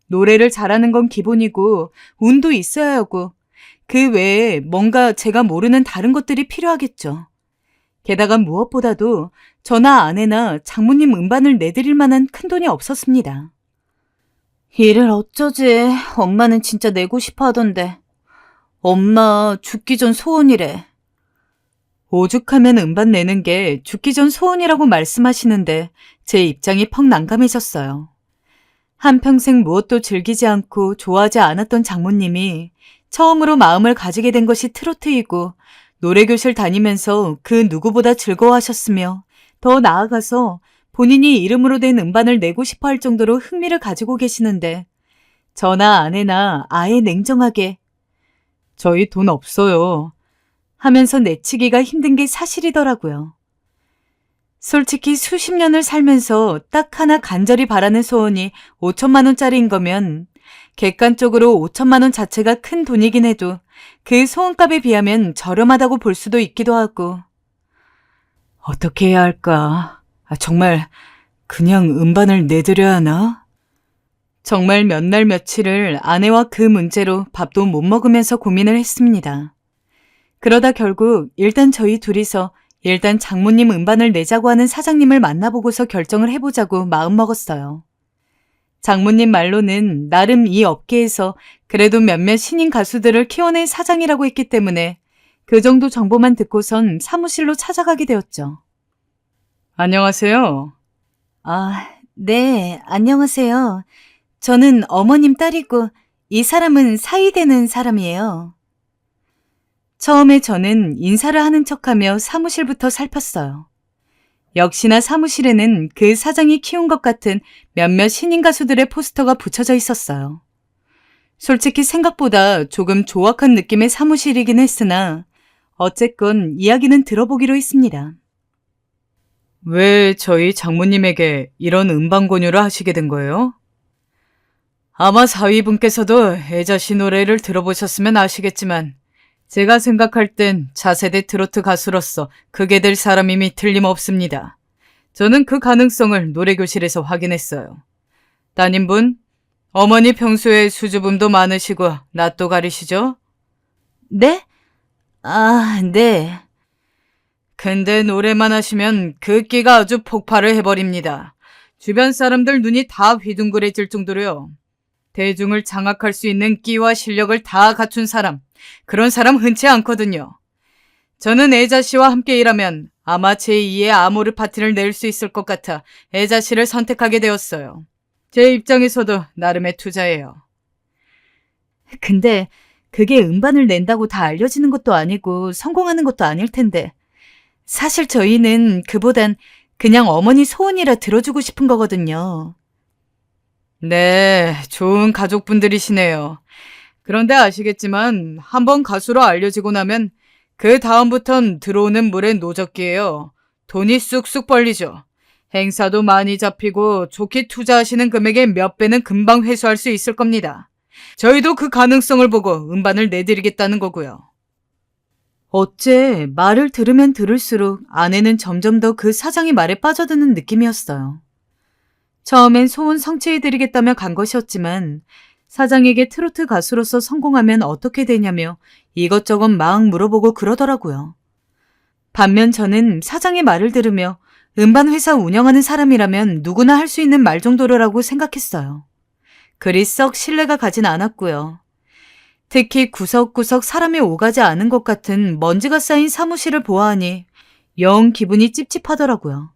Speaker 1: 노래를 잘하는 건 기본이고 운도 있어야 하고 그 외에 뭔가 제가 모르는 다른 것들이 필요하겠죠. 게다가 무엇보다도 저나 아내나 장모님 음반을 내드릴 만한 큰돈이 없었습니다. 일을 어쩌지. 엄마는 진짜 내고 싶어 하던데. 엄마 죽기 전 소원이래. 오죽하면 음반 내는 게 죽기 전 소원이라고 말씀하시는데 제 입장이 퍽 난감해졌어요. 한평생 무엇도 즐기지 않고 좋아하지 않았던 장모님이 처음으로 마음을 가지게 된 것이 트로트이고 노래교실 다니면서 그 누구보다 즐거워하셨으며 더 나아가서 본인이 이름으로 된 음반을 내고 싶어 할 정도로 흥미를 가지고 계시는데 저나 아내나 아예 냉정하게 저희 돈 없어요 하면서 내치기가 힘든 게 사실이더라고요. 솔직히 수십 년을 살면서 딱 하나 간절히 바라는 소원이 5천만 원짜리인 거면 객관적으로 5천만 원 자체가 큰 돈이긴 해도 그 소원값에 비하면 저렴하다고 볼 수도 있기도 하고. 어떻게 해야 할까? 정말 그냥 음반을 내드려야 하나? 정말 몇 날 며칠을 아내와 그 문제로 밥도 못 먹으면서 고민을 했습니다. 그러다 결국 일단 저희 둘이서 일단 장모님 음반을 내자고 하는 사장님을 만나보고서 결정을 해보자고 마음먹었어요. 장모님 말로는 나름 이 업계에서 그래도 몇몇 신인 가수들을 키워낸 사장이라고 했기 때문에 그 정도 정보만 듣고선 사무실로 찾아가게 되었죠. 안녕하세요. 아, 네, 안녕하세요. 저는 어머님 딸이고 이 사람은 사이되는 사람이에요. 처음에 저는 인사를 하는 척하며 사무실부터 살폈어요. 역시나 사무실에는 그 사장이 키운 것 같은 몇몇 신인 가수들의 포스터가 붙여져 있었어요. 솔직히 생각보다 조금 조악한 느낌의 사무실이긴 했으나 어쨌건 이야기는 들어보기로 했습니다. 왜 저희 장모님에게 이런 음반 권유를 하시게 된 거예요? 아마 사위분께서도 애자씨 노래를 들어보셨으면 아시겠지만 제가 생각할 땐 차세대 트로트 가수로서 크게 될 사람임이 틀림없습니다. 저는 그 가능성을 노래교실에서 확인했어요. 따님분, 어머니 평소에 수줍음도 많으시고 낯도 가리시죠? 네? 아, 네. 근데 노래만 하시면 그 끼가 아주 폭발을 해버립니다. 주변 사람들 눈이 다 휘둥그레질 정도로요. 대중을 장악할 수 있는 끼와 실력을 다 갖춘 사람, 그런 사람 흔치 않거든요. 저는 애자씨와 함께 일하면 아마 제2의 아모르 파티를 낼 수 있을 것 같아 애자씨를 선택하게 되었어요. 제 입장에서도 나름의 투자예요. 근데 그게 음반을 낸다고 다 알려지는 것도 아니고 성공하는 것도 아닐 텐데 사실 저희는 그보단 그냥 어머니 소원이라 들어주고 싶은 거거든요. 네, 좋은 가족분들이시네요. 그런데 아시겠지만 한번 가수로 알려지고 나면 그 다음부턴 들어오는 물에 노젓기예요. 돈이 쑥쑥 벌리죠. 행사도 많이 잡히고 좋게 투자하시는 금액의 몇 배는 금방 회수할 수 있을 겁니다. 저희도 그 가능성을 보고 음반을 내드리겠다는 거고요. 어째 말을 들으면 들을수록 아내는 점점 더 그 사장의 말에 빠져드는 느낌이었어요. 처음엔 소원 성취해드리겠다며 간 것이었지만 사장에게 트로트 가수로서 성공하면 어떻게 되냐며 이것저것 막 물어보고 그러더라고요. 반면 저는 사장의 말을 들으며 음반회사 운영하는 사람이라면 누구나 할 수 있는 말 정도라고 생각했어요. 그리 썩 신뢰가 가진 않았고요. 특히 구석구석 사람이 오가지 않은 것 같은 먼지가 쌓인 사무실을 보아하니 영 기분이 찝찝하더라고요.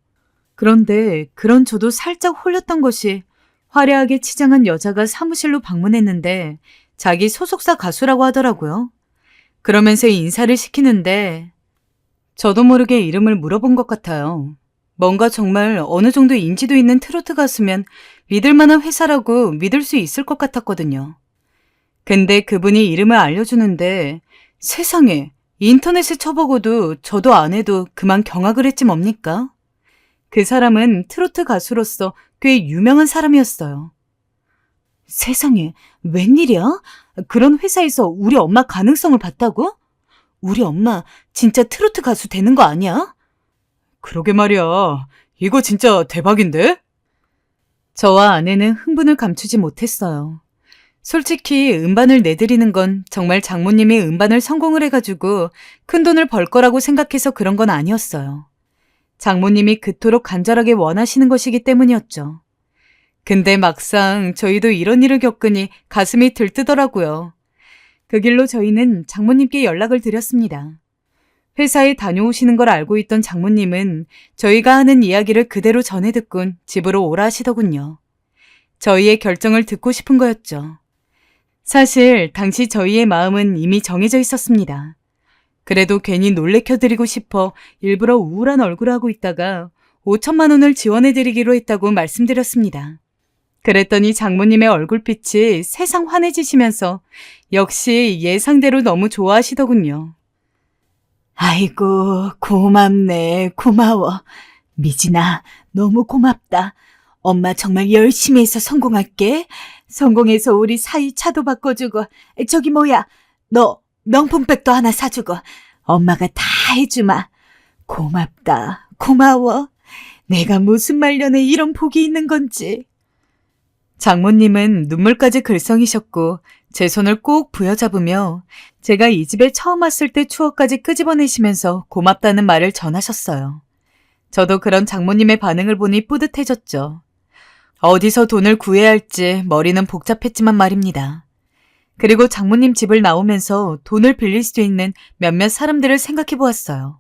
Speaker 1: 그런데 그런 저도 살짝 홀렸던 것이 화려하게 치장한 여자가 사무실로 방문했는데 자기 소속사 가수라고 하더라고요. 그러면서 인사를 시키는데 저도 모르게 이름을 물어본 것 같아요. 뭔가 정말 어느 정도 인지도 있는 트로트 가수면 믿을 만한 회사라고 믿을 수 있을 것 같았거든요. 근데 그분이 이름을 알려주는데 세상에 인터넷에 쳐보고도 저도 안 해도 그만 경악을 했지 뭡니까? 그 사람은 트로트 가수로서 꽤 유명한 사람이었어요. 세상에, 웬일이야? 그런 회사에서 우리 엄마 가능성을 봤다고? 우리 엄마 진짜 트로트 가수 되는 거 아니야? 그러게 말이야. 이거 진짜 대박인데? 저와 아내는 흥분을 감추지 못했어요. 솔직히 음반을 내드리는 건 정말 장모님이 음반을 성공을 해가지고 큰 돈을 벌 거라고 생각해서 그런 건 아니었어요. 장모님이 그토록 간절하게 원하시는 것이기 때문이었죠. 근데 막상 저희도 이런 일을 겪으니 가슴이 들뜨더라고요. 그 길로 저희는 장모님께 연락을 드렸습니다. 회사에 다녀오시는 걸 알고 있던 장모님은 저희가 하는 이야기를 그대로 전해 듣곤 집으로 오라 하시더군요. 저희의 결정을 듣고 싶은 거였죠. 사실 당시 저희의 마음은 이미 정해져 있었습니다. 그래도 괜히 놀래켜드리고 싶어 일부러 우울한 얼굴을 하고 있다가 5천만 원을 지원해드리기로 했다고 말씀드렸습니다. 그랬더니 장모님의 얼굴빛이 새상 환해지시면서 역시 예상대로 너무 좋아하시더군요. 아이고, 고맙네, 고마워. 미진아, 너무 고맙다. 엄마 정말 열심히 해서 성공할게. 성공해서 우리 사이 차도 바꿔주고, 저기 뭐야, 너 명품백도 하나 사주고, 엄마가 다 해주마. 고맙다, 고마워. 내가 무슨 말년에 이런 복이 있는 건지. 장모님은 눈물까지 글썽이셨고 제 손을 꼭 부여잡으며 제가 이 집에 처음 왔을 때 추억까지 끄집어내시면서 고맙다는 말을 전하셨어요. 저도 그런 장모님의 반응을 보니 뿌듯해졌죠. 어디서 돈을 구해야 할지 머리는 복잡했지만 말입니다. 그리고 장모님 집을 나오면서 돈을 빌릴 수 있는 몇몇 사람들을 생각해 보았어요.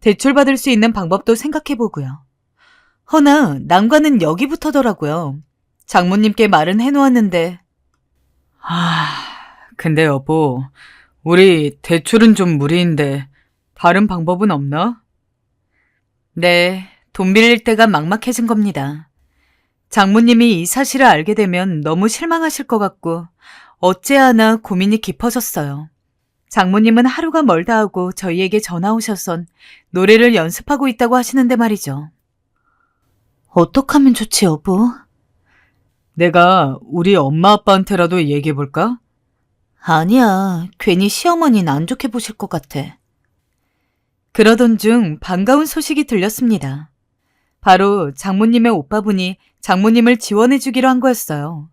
Speaker 1: 대출받을 수 있는 방법도 생각해 보고요. 허나 난관은 여기부터더라고요. 장모님께 말은 해놓았는데 근데 여보, 우리 대출은 좀 무리인데 다른 방법은 없나? 네, 돈 빌릴 때가 막막해진 겁니다. 장모님이 이 사실을 알게 되면 너무 실망하실 것 같고 어찌하나 고민이 깊어졌어요. 장모님은 하루가 멀다 하고 저희에게 전화 오셔선 노래를 연습하고 있다고 하시는데 말이죠. 어떡하면 좋지, 여보? 내가 우리 엄마 아빠한테라도 얘기해볼까? 아니야, 괜히 시어머니는 안 좋게 보실 것 같아. 그러던 중 반가운 소식이 들렸습니다. 바로 장모님의 오빠분이 장모님을 지원해주기로 한 거였어요.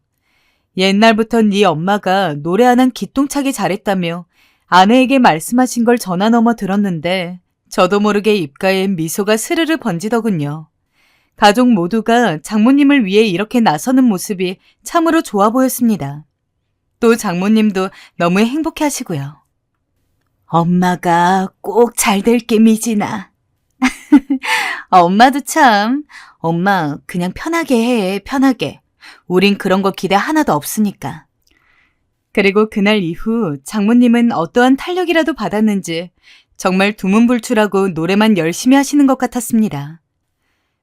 Speaker 1: 옛날부턴 네 엄마가 노래 하나는 기똥차게 잘했다며 아내에게 말씀하신 걸 전화 넘어 들었는데 저도 모르게 입가에 미소가 스르르 번지더군요. 가족 모두가 장모님을 위해 이렇게 나서는 모습이 참으로 좋아 보였습니다. 또 장모님도 너무 행복해 하시고요. 엄마가 꼭 잘 될게, 미진아. 엄마도 참. 엄마 그냥 편하게 해, 편하게. 우린 그런 거 기대 하나도 없으니까. 그리고 그날 이후 장모님은 어떠한 탄력이라도 받았는지 정말 두문불출하고 노래만 열심히 하시는 것 같았습니다.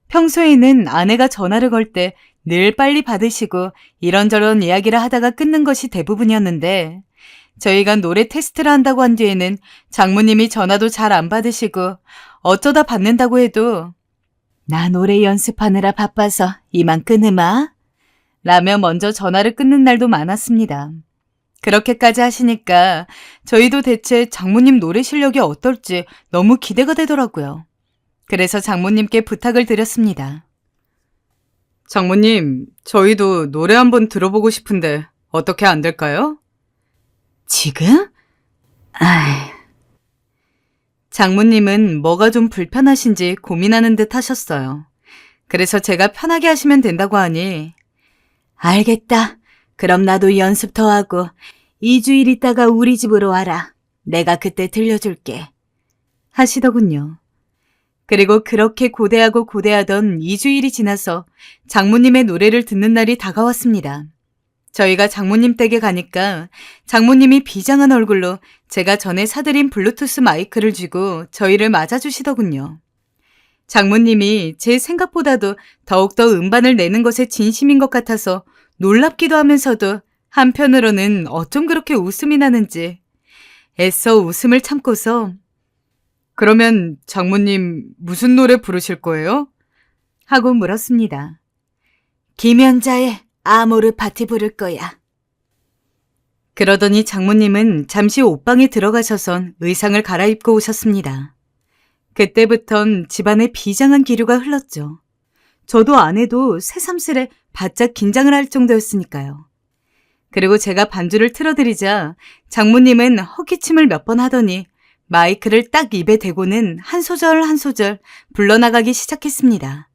Speaker 1: 평소에는 아내가 전화를 걸 때 늘 빨리 받으시고 이런저런 이야기를 하다가 끊는 것이 대부분이었는데 저희가 노래 테스트를 한다고 한 뒤에는 장모님이 전화도 잘 안 받으시고 어쩌다 받는다고 해도 나 노래 연습하느라 바빠서 이만 끊으마 라며 먼저 전화를 끊는 날도 많았습니다. 그렇게까지 하시니까 저희도 대체 장모님 노래 실력이 어떨지 너무 기대가 되더라고요. 그래서 장모님께 부탁을 드렸습니다. 장모님, 저희도 노래 한번 들어보고 싶은데 어떻게 안 될까요? 지금? 장모님은 뭐가 좀 불편하신지 고민하는 듯 하셨어요. 그래서 제가 편하게 하시면 된다고 하니 알겠다. 그럼 나도 연습 더 하고 2주일 있다가 우리 집으로 와라. 내가 그때 들려줄게. 하시더군요. 그리고 그렇게 고대하고 고대하던 2주일이 지나서 장모님의 노래를 듣는 날이 다가왔습니다. 저희가 장모님 댁에 가니까 장모님이 비장한 얼굴로 제가 전에 사드린 블루투스 마이크를 쥐고 저희를 맞아주시더군요. 장모님이 제 생각보다도 더욱더 음반을 내는 것에 진심인 것 같아서 놀랍기도 하면서도 한편으로는 어쩜 그렇게 웃음이 나는지 애써 웃음을 참고서 그러면 장모님 무슨 노래 부르실 거예요? 하고 물었습니다. 김연자의 아모르 파티 부를 거야. 그러더니 장모님은 잠시 옷방에 들어가셔선 의상을 갈아입고 오셨습니다. 그때부턴 집안에 비장한 기류가 흘렀죠. 저도 아내도 새삼스레 바짝 긴장을 할 정도였으니까요. 그리고 제가 반주를 틀어드리자 장모님은 헛기침을 몇 번 하더니 마이크를 딱 입에 대고는 한 소절 한 소절 불러나가기 시작했습니다.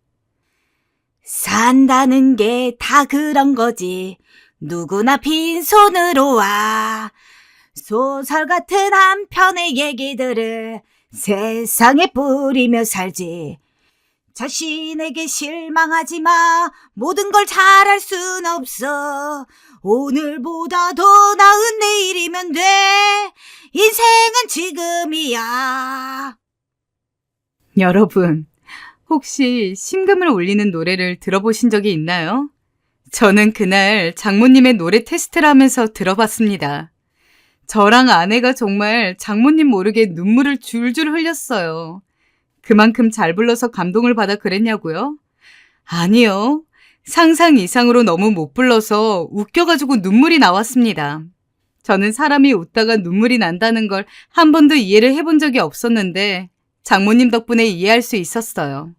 Speaker 1: 산다는 게 다 그런 거지. 누구나 빈손으로 와. 소설 같은 한 편의 얘기들을 세상에 뿌리며 살지. 자신에게 실망하지 마. 모든 걸 잘할 순 없어. 오늘보다 더 나은 내일이면 돼. 인생은 지금이야. 여러분, 혹시 심금을 울리는 노래를 들어보신 적이 있나요? 저는 그날 장모님의 노래 테스트를 하면서 들어봤습니다. 저랑 아내가 정말 장모님 모르게 눈물을 줄줄 흘렸어요. 그만큼 잘 불러서 감동을 받아 그랬냐고요? 아니요. 상상 이상으로 너무 못 불러서 웃겨가지고 눈물이 나왔습니다. 저는 사람이 웃다가 눈물이 난다는 걸 한 번도 이해를 해본 적이 없었는데 장모님 덕분에 이해할 수 있었어요.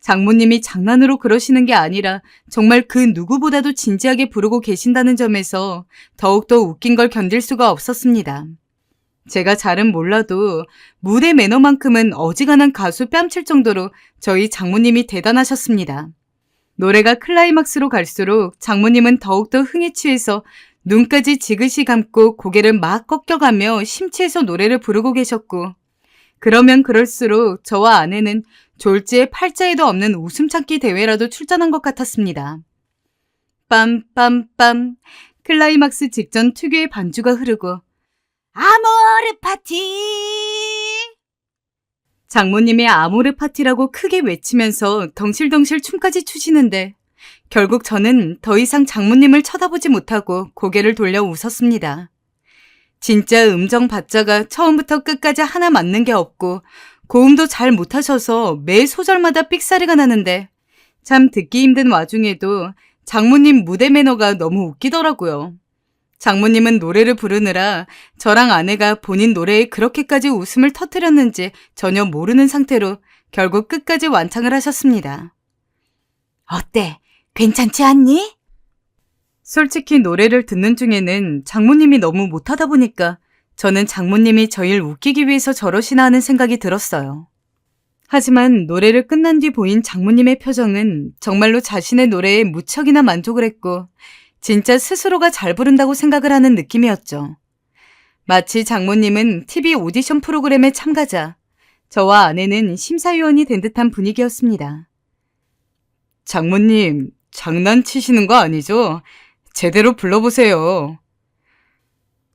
Speaker 1: 장모님이 장난으로 그러시는 게 아니라 정말 그 누구보다도 진지하게 부르고 계신다는 점에서 더욱더 웃긴 걸 견딜 수가 없었습니다. 제가 잘은 몰라도 무대 매너만큼은 어지간한 가수 뺨칠 정도로 저희 장모님이 대단하셨습니다. 노래가 클라이막스로 갈수록 장모님은 더욱더 흥에 취해서 눈까지 지그시 감고 고개를 막 꺾여가며 심취해서 노래를 부르고 계셨고, 그러면 그럴수록 저와 아내는 졸지에 팔자에도 없는 웃음 참기 대회라도 출전한 것 같았습니다. 빰빰빰, 클라이막스 직전 특유의 반주가 흐르고 아모르 파티! 장모님의 아모르 파티라고 크게 외치면서 덩실덩실 춤까지 추시는데 결국 저는 더 이상 장모님을 쳐다보지 못하고 고개를 돌려 웃었습니다. 진짜 음정 박자가 처음부터 끝까지 하나 맞는 게 없고 고음도 잘 못하셔서 매 소절마다 삑사리가 나는데 참 듣기 힘든 와중에도 장모님 무대 매너가 너무 웃기더라고요. 장모님은 노래를 부르느라 저랑 아내가 본인 노래에 그렇게까지 웃음을 터뜨렸는지 전혀 모르는 상태로 결국 끝까지 완창을 하셨습니다. 어때? 괜찮지 않니? 솔직히 노래를 듣는 중에는 장모님이 너무 못하다 보니까 저는 장모님이 저희를 웃기기 위해서 저러시나 하는 생각이 들었어요. 하지만 노래를 끝난 뒤 보인 장모님의 표정은 정말로 자신의 노래에 무척이나 만족을 했고 진짜 스스로가 잘 부른다고 생각을 하는 느낌이었죠. 마치 장모님은 TV 오디션 프로그램의 참가자, 저와 아내는 심사위원이 된 듯한 분위기였습니다. 장모님, 장난치시는 거 아니죠? 제대로 불러보세요.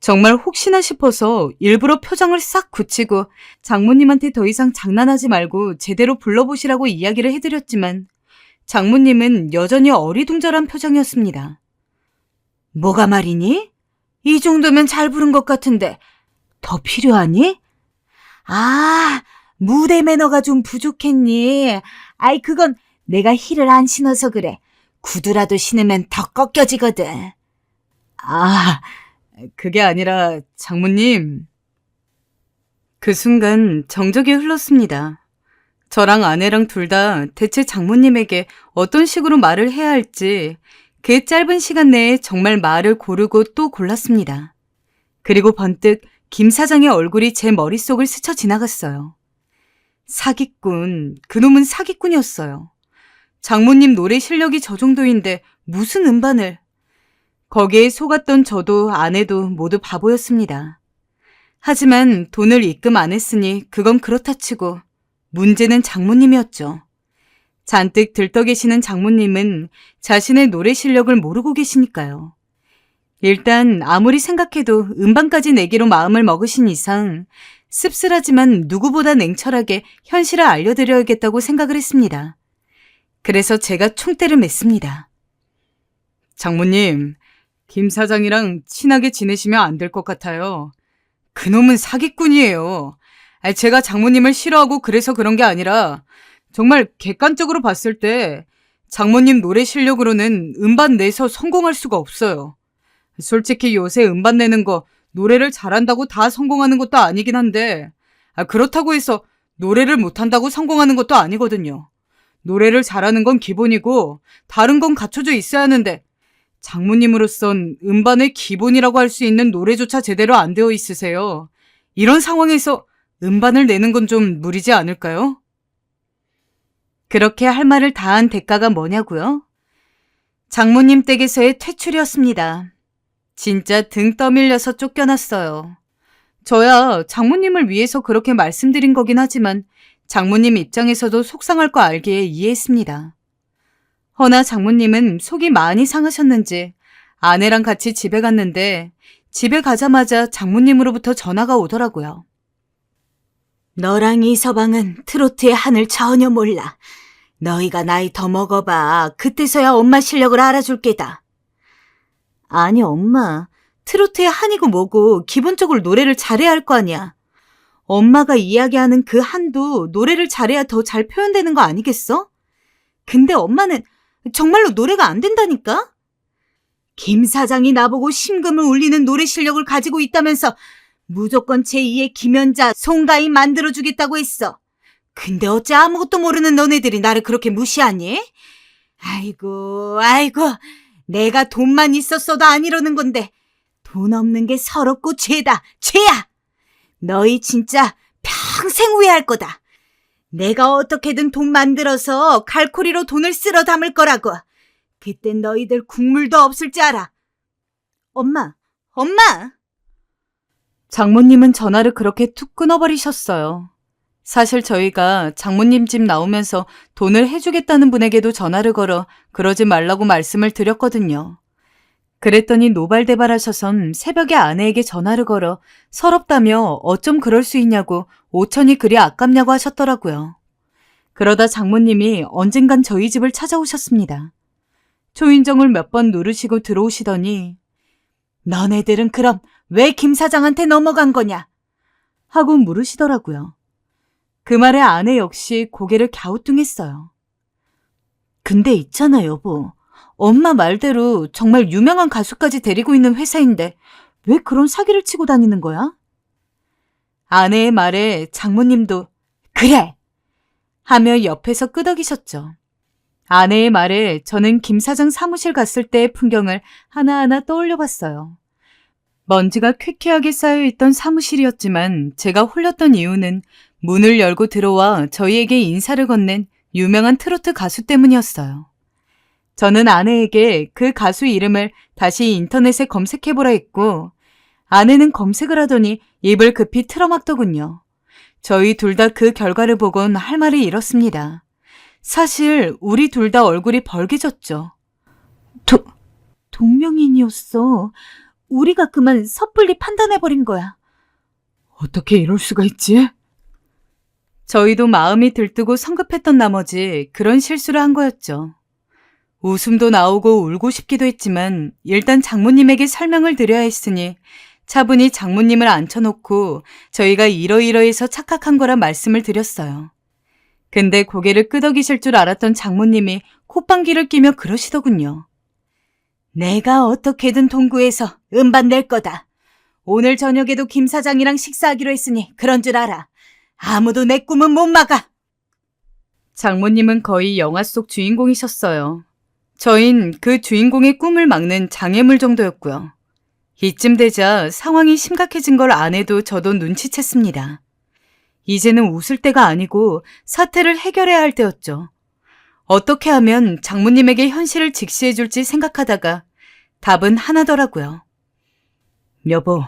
Speaker 1: 정말 혹시나 싶어서 일부러 표정을 싹 굳히고 장모님한테 더 이상 장난하지 말고 제대로 불러보시라고 이야기를 해드렸지만 장모님은 여전히 어리둥절한 표정이었습니다. 뭐가 말이니? 이 정도면 잘 부른 것 같은데 더 필요하니? 아, 무대 매너가 좀 부족했니? 아이, 그건 내가 힐을 안 신어서 그래. 구두라도 신으면 더 꺾여지거든. 아, 그게 아니라 장모님. 그 순간 정적이 흘렀습니다. 저랑 아내랑 둘 다 대체 장모님에게 어떤 식으로 말을 해야 할지 그 짧은 시간 내에 정말 말을 고르고 또 골랐습니다. 그리고 번뜩 김 사장의 얼굴이 제 머릿속을 스쳐 지나갔어요. 사기꾼, 그놈은 사기꾼이었어요. 장모님 노래 실력이 저 정도인데 무슨 음반을. 거기에 속았던 저도 아내도 모두 바보였습니다. 하지만 돈을 입금 안 했으니 그건 그렇다 치고 문제는 장모님이었죠. 잔뜩 들떠 계시는 장모님은 자신의 노래 실력을 모르고 계시니까요. 일단 아무리 생각해도 음반까지 내기로 마음을 먹으신 이상 씁쓸하지만 누구보다 냉철하게 현실을 알려드려야겠다고 생각을 했습니다. 그래서 제가 총대를 맸습니다. 장모님, 김 사장이랑 친하게 지내시면 안 될 것 같아요. 그놈은 사기꾼이에요. 제가 장모님을 싫어하고 그래서 그런 게 아니라 정말 객관적으로 봤을 때 장모님 노래 실력으로는 음반 내서 성공할 수가 없어요. 솔직히 요새 음반 내는 거 노래를 잘한다고 다 성공하는 것도 아니긴 한데 그렇다고 해서 노래를 못한다고 성공하는 것도 아니거든요. 노래를 잘하는 건 기본이고 다른 건 갖춰져 있어야 하는데 장모님으로선 음반의 기본이라고 할 수 있는 노래조차 제대로 안 되어 있으세요. 이런 상황에서 음반을 내는 건 좀 무리지 않을까요? 그렇게 할 말을 다한 대가가 뭐냐고요? 장모님 댁에서의 퇴출이었습니다. 진짜 등 떠밀려서 쫓겨났어요. 저야 장모님을 위해서 그렇게 말씀드린 거긴 하지만 장모님 입장에서도 속상할 거 알기에 이해했습니다. 허나 장모님은 속이 많이 상하셨는지 아내랑 같이 집에 갔는데 집에 가자마자 장모님으로부터 전화가 오더라고요. 너랑 이 서방은 트로트의 한을 전혀 몰라. 너희가 나이 더 먹어봐. 그때서야 엄마 실력을 알아줄 게다. 아니 엄마, 트로트의 한이고 뭐고 기본적으로 노래를 잘해야 할 거 아니야. 엄마가 이야기하는 그 한도 노래를 잘해야 더 잘 표현되는 거 아니겠어? 근데 엄마는 정말로 노래가 안 된다니까? 김 사장이 나보고 심금을 울리는 노래 실력을 가지고 있다면서 무조건 제2의 김연자, 송가인 만들어주겠다고 했어. 근데 어째 아무것도 모르는 너네들이 나를 그렇게 무시하니? 아이고, 내가 돈만 있었어도 안 이러는 건데 돈 없는 게 서럽고 죄다, 죄야! 너희 진짜 평생 후회할 거다.
Speaker 3: 내가 어떻게든 돈 만들어서 갈코리로 돈을 쓸어 담을 거라고. 그땐 너희들 국물도 없을 줄 알아. 엄마!
Speaker 1: 장모님은 전화를 그렇게 툭 끊어버리셨어요. 사실 저희가 장모님 집 나오면서 돈을 해주겠다는 분에게도 전화를 걸어 그러지 말라고 말씀을 드렸거든요. 그랬더니 노발대발하셔선 새벽에 아내에게 전화를 걸어 서럽다며 어쩜 그럴 수 있냐고 5천이 그리 아깝냐고 하셨더라고요. 그러다 장모님이 언젠간 저희 집을 찾아오셨습니다. 초인종을 몇 번 누르시고 들어오시더니 너네들은 그럼 왜 김 사장한테 넘어간 거냐? 하고 물으시더라고요. 그 말에 아내 역시 고개를 갸우뚱했어요. 근데 있잖아, 여보. 엄마 말대로 정말 유명한 가수까지 데리고 있는 회사인데 왜 그런 사기를 치고 다니는 거야? 아내의 말에 장모님도 그래! 하며 옆에서 끄덕이셨죠. 아내의 말에 저는 김 사장 사무실 갔을 때의 풍경을 하나하나 떠올려 봤어요. 먼지가 쾌쾌하게 쌓여있던 사무실이었지만 제가 홀렸던 이유는 문을 열고 들어와 저희에게 인사를 건넨 유명한 트로트 가수 때문이었어요. 저는 아내에게 그 가수 이름을 다시 인터넷에 검색해보라 했고 아내는 검색을 하더니 입을 급히 틀어막더군요. 저희 둘 다 그 결과를 보곤 할 말을 잃었습니다. 사실 우리 둘 다 얼굴이 벌개졌죠. 동명이인이었어. 우리가 그만 섣불리 판단해버린 거야. 어떻게 이럴 수가 있지? 저희도 마음이 들뜨고 성급했던 나머지 그런 실수를 한 거였죠. 웃음도 나오고 울고 싶기도 했지만 일단 장모님에게 설명을 드려야 했으니 차분히 장모님을 앉혀놓고 저희가 이러이러해서 착각한 거라 말씀을 드렸어요. 근데 고개를 끄덕이실 줄 알았던 장모님이 콧방귀를 끼며 그러시더군요. 내가 어떻게든 동구해서 음반 낼 거다. 오늘 저녁에도 김 사장이랑 식사하기로 했으니 그런 줄 알아. 아무도 내 꿈은 못 막아. 장모님은 거의 영화 속 주인공이셨어요. 저흰 그 주인공의 꿈을 막는 장애물 정도였고요. 이쯤 되자 상황이 심각해진 걸 아내도 저도 눈치챘습니다. 이제는 웃을 때가 아니고 사태를 해결해야 할 때였죠. 어떻게 하면 장모님에게 현실을 직시해 줄지 생각하다가 답은 하나더라고요. 여보,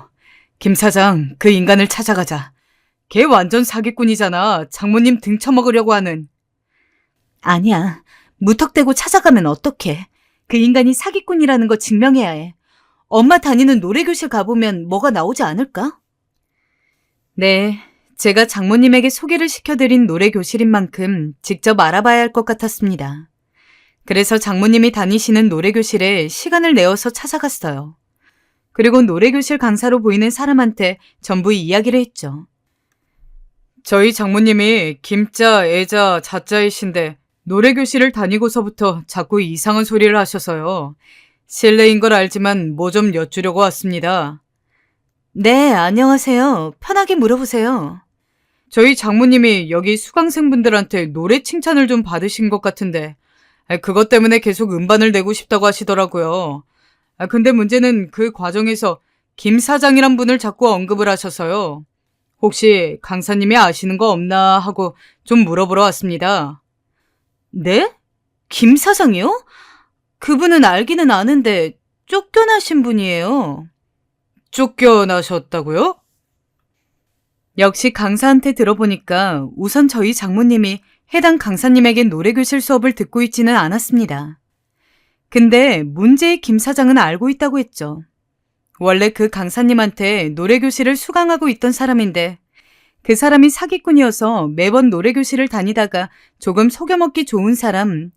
Speaker 1: 김 사장 그 인간을 찾아가자. 걔 완전 사기꾼이잖아. 장모님 등쳐먹으려고 하는. 아니야. 무턱대고 찾아가면 어떡해. 그 인간이 사기꾼이라는 거 증명해야 해. 엄마 다니는 노래교실 가보면 뭐가 나오지 않을까? 네, 제가 장모님에게 소개를 시켜드린 노래교실인 만큼 직접 알아봐야 할 것 같았습니다. 그래서 장모님이 다니시는 노래교실에 시간을 내어서 찾아갔어요. 그리고 노래교실 강사로 보이는 사람한테 전부 이야기를 했죠. 저희 장모님이 김자, 애자, 자자이신데 노래교실을 다니고서부터 자꾸 이상한 소리를 하셔서요. 실례인 걸 알지만 뭐 좀 여쭈려고 왔습니다. 네, 안녕하세요. 편하게 물어보세요. 저희 장모님이 여기 수강생분들한테 노래 칭찬을 좀 받으신 것 같은데 그것 때문에 계속 음반을 내고 싶다고 하시더라고요. 근데 문제는 그 과정에서 김 사장이란 분을 자꾸 언급을 하셔서요. 혹시 강사님이 아시는 거 없나 하고 좀 물어보러 왔습니다. 네? 김 사장이요? 그분은 알기는 아는데 쫓겨나신 분이에요. 쫓겨나셨다고요? 역시 강사한테 들어보니까 우선 저희 장모님이 해당 강사님에게 노래교실 수업을 듣고 있지는 않았습니다. 근데 문제의 김 사장은 알고 있다고 했죠. 원래 그 강사님한테 노래교실을 수강하고 있던 사람인데 그 사람이 사기꾼이어서 매번 노래교실을 다니다가 조금 속여먹기 좋은 사람,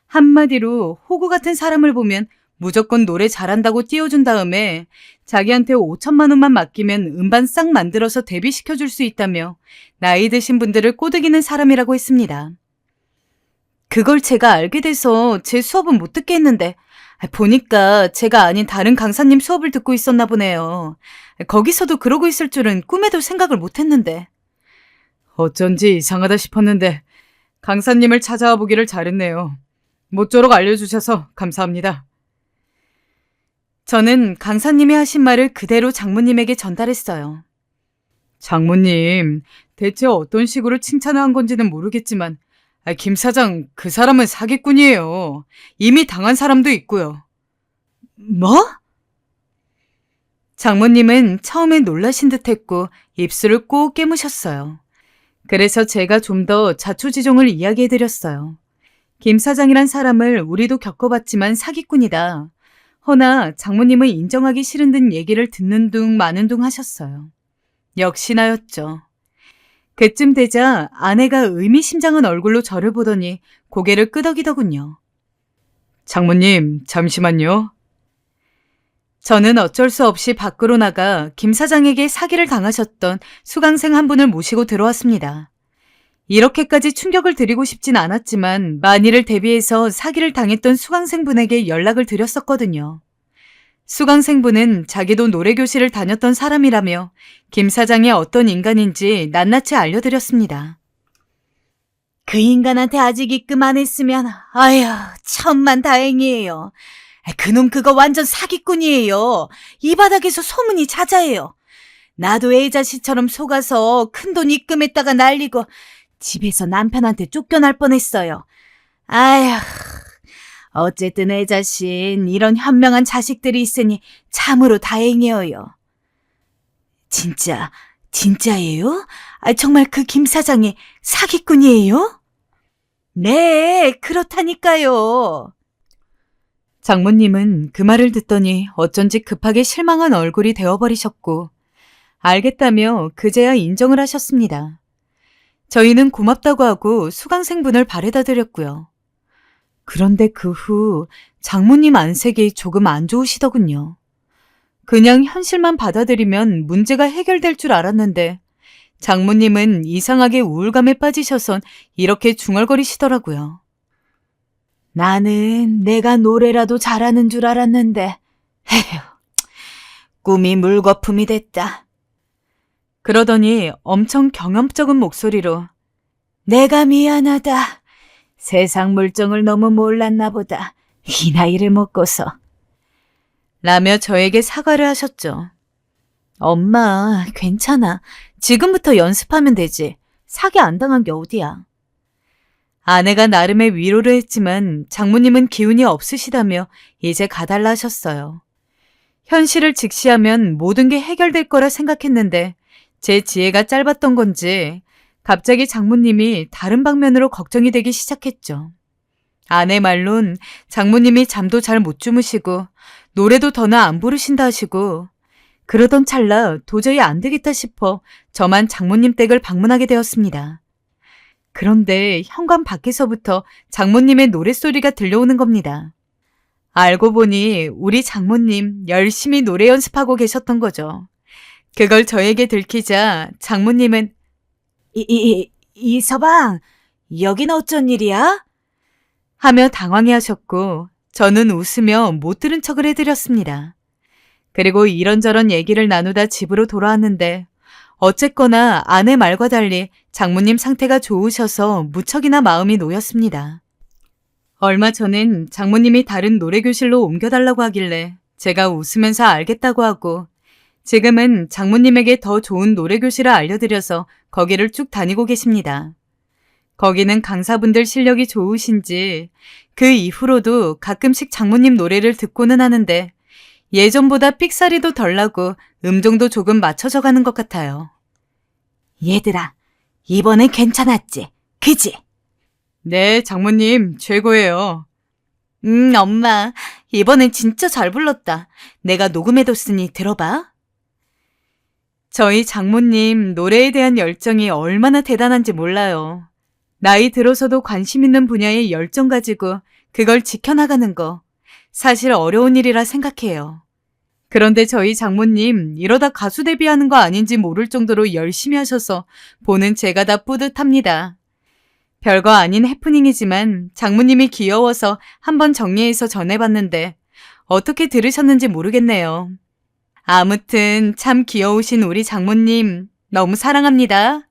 Speaker 1: 한마디로 호구 같은 사람을 보면 무조건 노래 잘한다고 띄워준 다음에 자기한테 5천만 원만 맡기면 음반 싹 만들어서 데뷔시켜줄 수 있다며 나이 드신 분들을 꼬드기는 사람이라고 했습니다. 그걸 제가 알게 돼서 제 수업은 못 듣게 했는데 보니까 제가 아닌 다른 강사님 수업을 듣고 있었나 보네요. 거기서도 그러고 있을 줄은 꿈에도 생각을 못 했는데. 어쩐지 이상하다 싶었는데 강사님을 찾아와 보기를 잘했네요. 모쪼록 알려주셔서 감사합니다. 저는 강사님이 하신 말을 그대로 장모님에게 전달했어요. 장모님, 대체 어떤 식으로 칭찬을 한 건지는 모르겠지만, 김 사장, 그 사람은 사기꾼이에요. 이미 당한 사람도 있고요. 뭐? 장모님은 처음에 놀라신 듯 했고, 입술을 꼭 깨무셨어요. 그래서 제가 좀 더 자초지종을 이야기해드렸어요. 김 사장이란 사람을 우리도 겪어봤지만 사기꾼이다. 허나 장모님은 인정하기 싫은 듯 얘기를 듣는 둥 마는 둥 하셨어요. 역시나였죠. 그쯤 되자 아내가 의미심장한 얼굴로 저를 보더니 고개를 끄덕이더군요. 장모님, 잠시만요. 저는 어쩔 수 없이 밖으로 나가 김 사장에게 사기를 당하셨던 수강생 한 분을 모시고 들어왔습니다. 이렇게까지 충격을 드리고 싶진 않았지만 만일을 대비해서 사기를 당했던 수강생분에게 연락을 드렸었거든요. 수강생분은 자기도 노래교실을 다녔던 사람이라며 김 사장이 어떤 인간인지 낱낱이 알려드렸습니다.
Speaker 3: 그 인간한테 아직 입금 안 했으면 아휴 천만 다행이에요. 그놈 그거 완전 사기꾼이에요. 이 바닥에서 소문이 자자해요. 나도 애자씨처럼 속아서 큰돈 입금했다가 날리고 집에서 남편한테 쫓겨날 뻔했어요. 아휴, 어쨌든 애자씨는 이런 현명한 자식들이 있으니 참으로 다행이에요. 진짜예요? 정말 그 김 사장이 사기꾼이에요? 네, 그렇다니까요.
Speaker 1: 장모님은 그 말을 듣더니 어쩐지 급하게 실망한 얼굴이 되어버리셨고 알겠다며 그제야 인정을 하셨습니다. 저희는 고맙다고 하고 수강생분을 바래다 드렸고요. 그런데 그 후 장모님 안색이 조금 안 좋으시더군요. 그냥 현실만 받아들이면 문제가 해결될 줄 알았는데 장모님은 이상하게 우울감에 빠지셔선 이렇게 중얼거리시더라고요.
Speaker 3: 나는 내가 노래라도 잘하는 줄 알았는데, 에휴, 꿈이 물거품이 됐다.
Speaker 1: 그러더니 엄청 경험적인 목소리로
Speaker 3: 내가 미안하다. 세상 물정을 너무 몰랐나 보다. 이 나이를 먹고서.
Speaker 1: 라며 저에게 사과를 하셨죠.
Speaker 3: 엄마, 괜찮아. 지금부터 연습하면 되지. 사기 안 당한 게 어디야.
Speaker 1: 아내가 나름의 위로를 했지만 장모님은 기운이 없으시다며 이제 가달라 하셨어요. 현실을 직시하면 모든 게 해결될 거라 생각했는데 제 지혜가 짧았던 건지 갑자기 장모님이 다른 방면으로 걱정이 되기 시작했죠. 아내 말론 장모님이 잠도 잘 못 주무시고 노래도 더는 안 부르신다 하시고 그러던 찰나 도저히 안 되겠다 싶어 저만 장모님 댁을 방문하게 되었습니다. 그런데 현관 밖에서부터 장모님의 노랫소리가 들려오는 겁니다. 알고 보니 우리 장모님 열심히 노래 연습하고 계셨던 거죠. 그걸 저에게 들키자 장모님은
Speaker 3: 이서방, 여긴 어쩐 일이야?
Speaker 1: 하며 당황해 하셨고 저는 웃으며 못 들은 척을 해드렸습니다. 그리고 이런저런 얘기를 나누다 집으로 돌아왔는데 어쨌거나 아내 말과 달리 장모님 상태가 좋으셔서 무척이나 마음이 놓였습니다. 얼마 전엔 장모님이 다른 노래교실로 옮겨달라고 하길래 제가 웃으면서 알겠다고 하고 지금은 장모님에게 더 좋은 노래교실을 알려드려서 거기를 쭉 다니고 계십니다. 거기는 강사분들 실력이 좋으신지 그 이후로도 가끔씩 장모님 노래를 듣고는 하는데 예전보다 삑사리도 덜 나고 음정도 조금 맞춰져 가는 것 같아요.
Speaker 3: 얘들아, 이번엔 괜찮았지? 그지?
Speaker 1: 네, 장모님 최고예요.
Speaker 3: 엄마, 이번엔 진짜 잘 불렀다. 내가 녹음해뒀으니 들어봐.
Speaker 1: 저희 장모님 노래에 대한 열정이 얼마나 대단한지 몰라요. 나이 들어서도 관심 있는 분야에 열정 가지고 그걸 지켜나가는 거 사실 어려운 일이라 생각해요. 그런데 저희 장모님 이러다 가수 데뷔하는 거 아닌지 모를 정도로 열심히 하셔서 보는 제가 다 뿌듯합니다. 별거 아닌 해프닝이지만 장모님이 귀여워서 한번 정리해서 전해봤는데 어떻게 들으셨는지 모르겠네요. 아무튼 참 귀여우신 우리 장모님 너무 사랑합니다.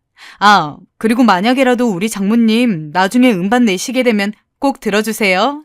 Speaker 1: 그리고 만약에라도 우리 장모님 나중에 음반 내시게 되면 꼭 들어주세요.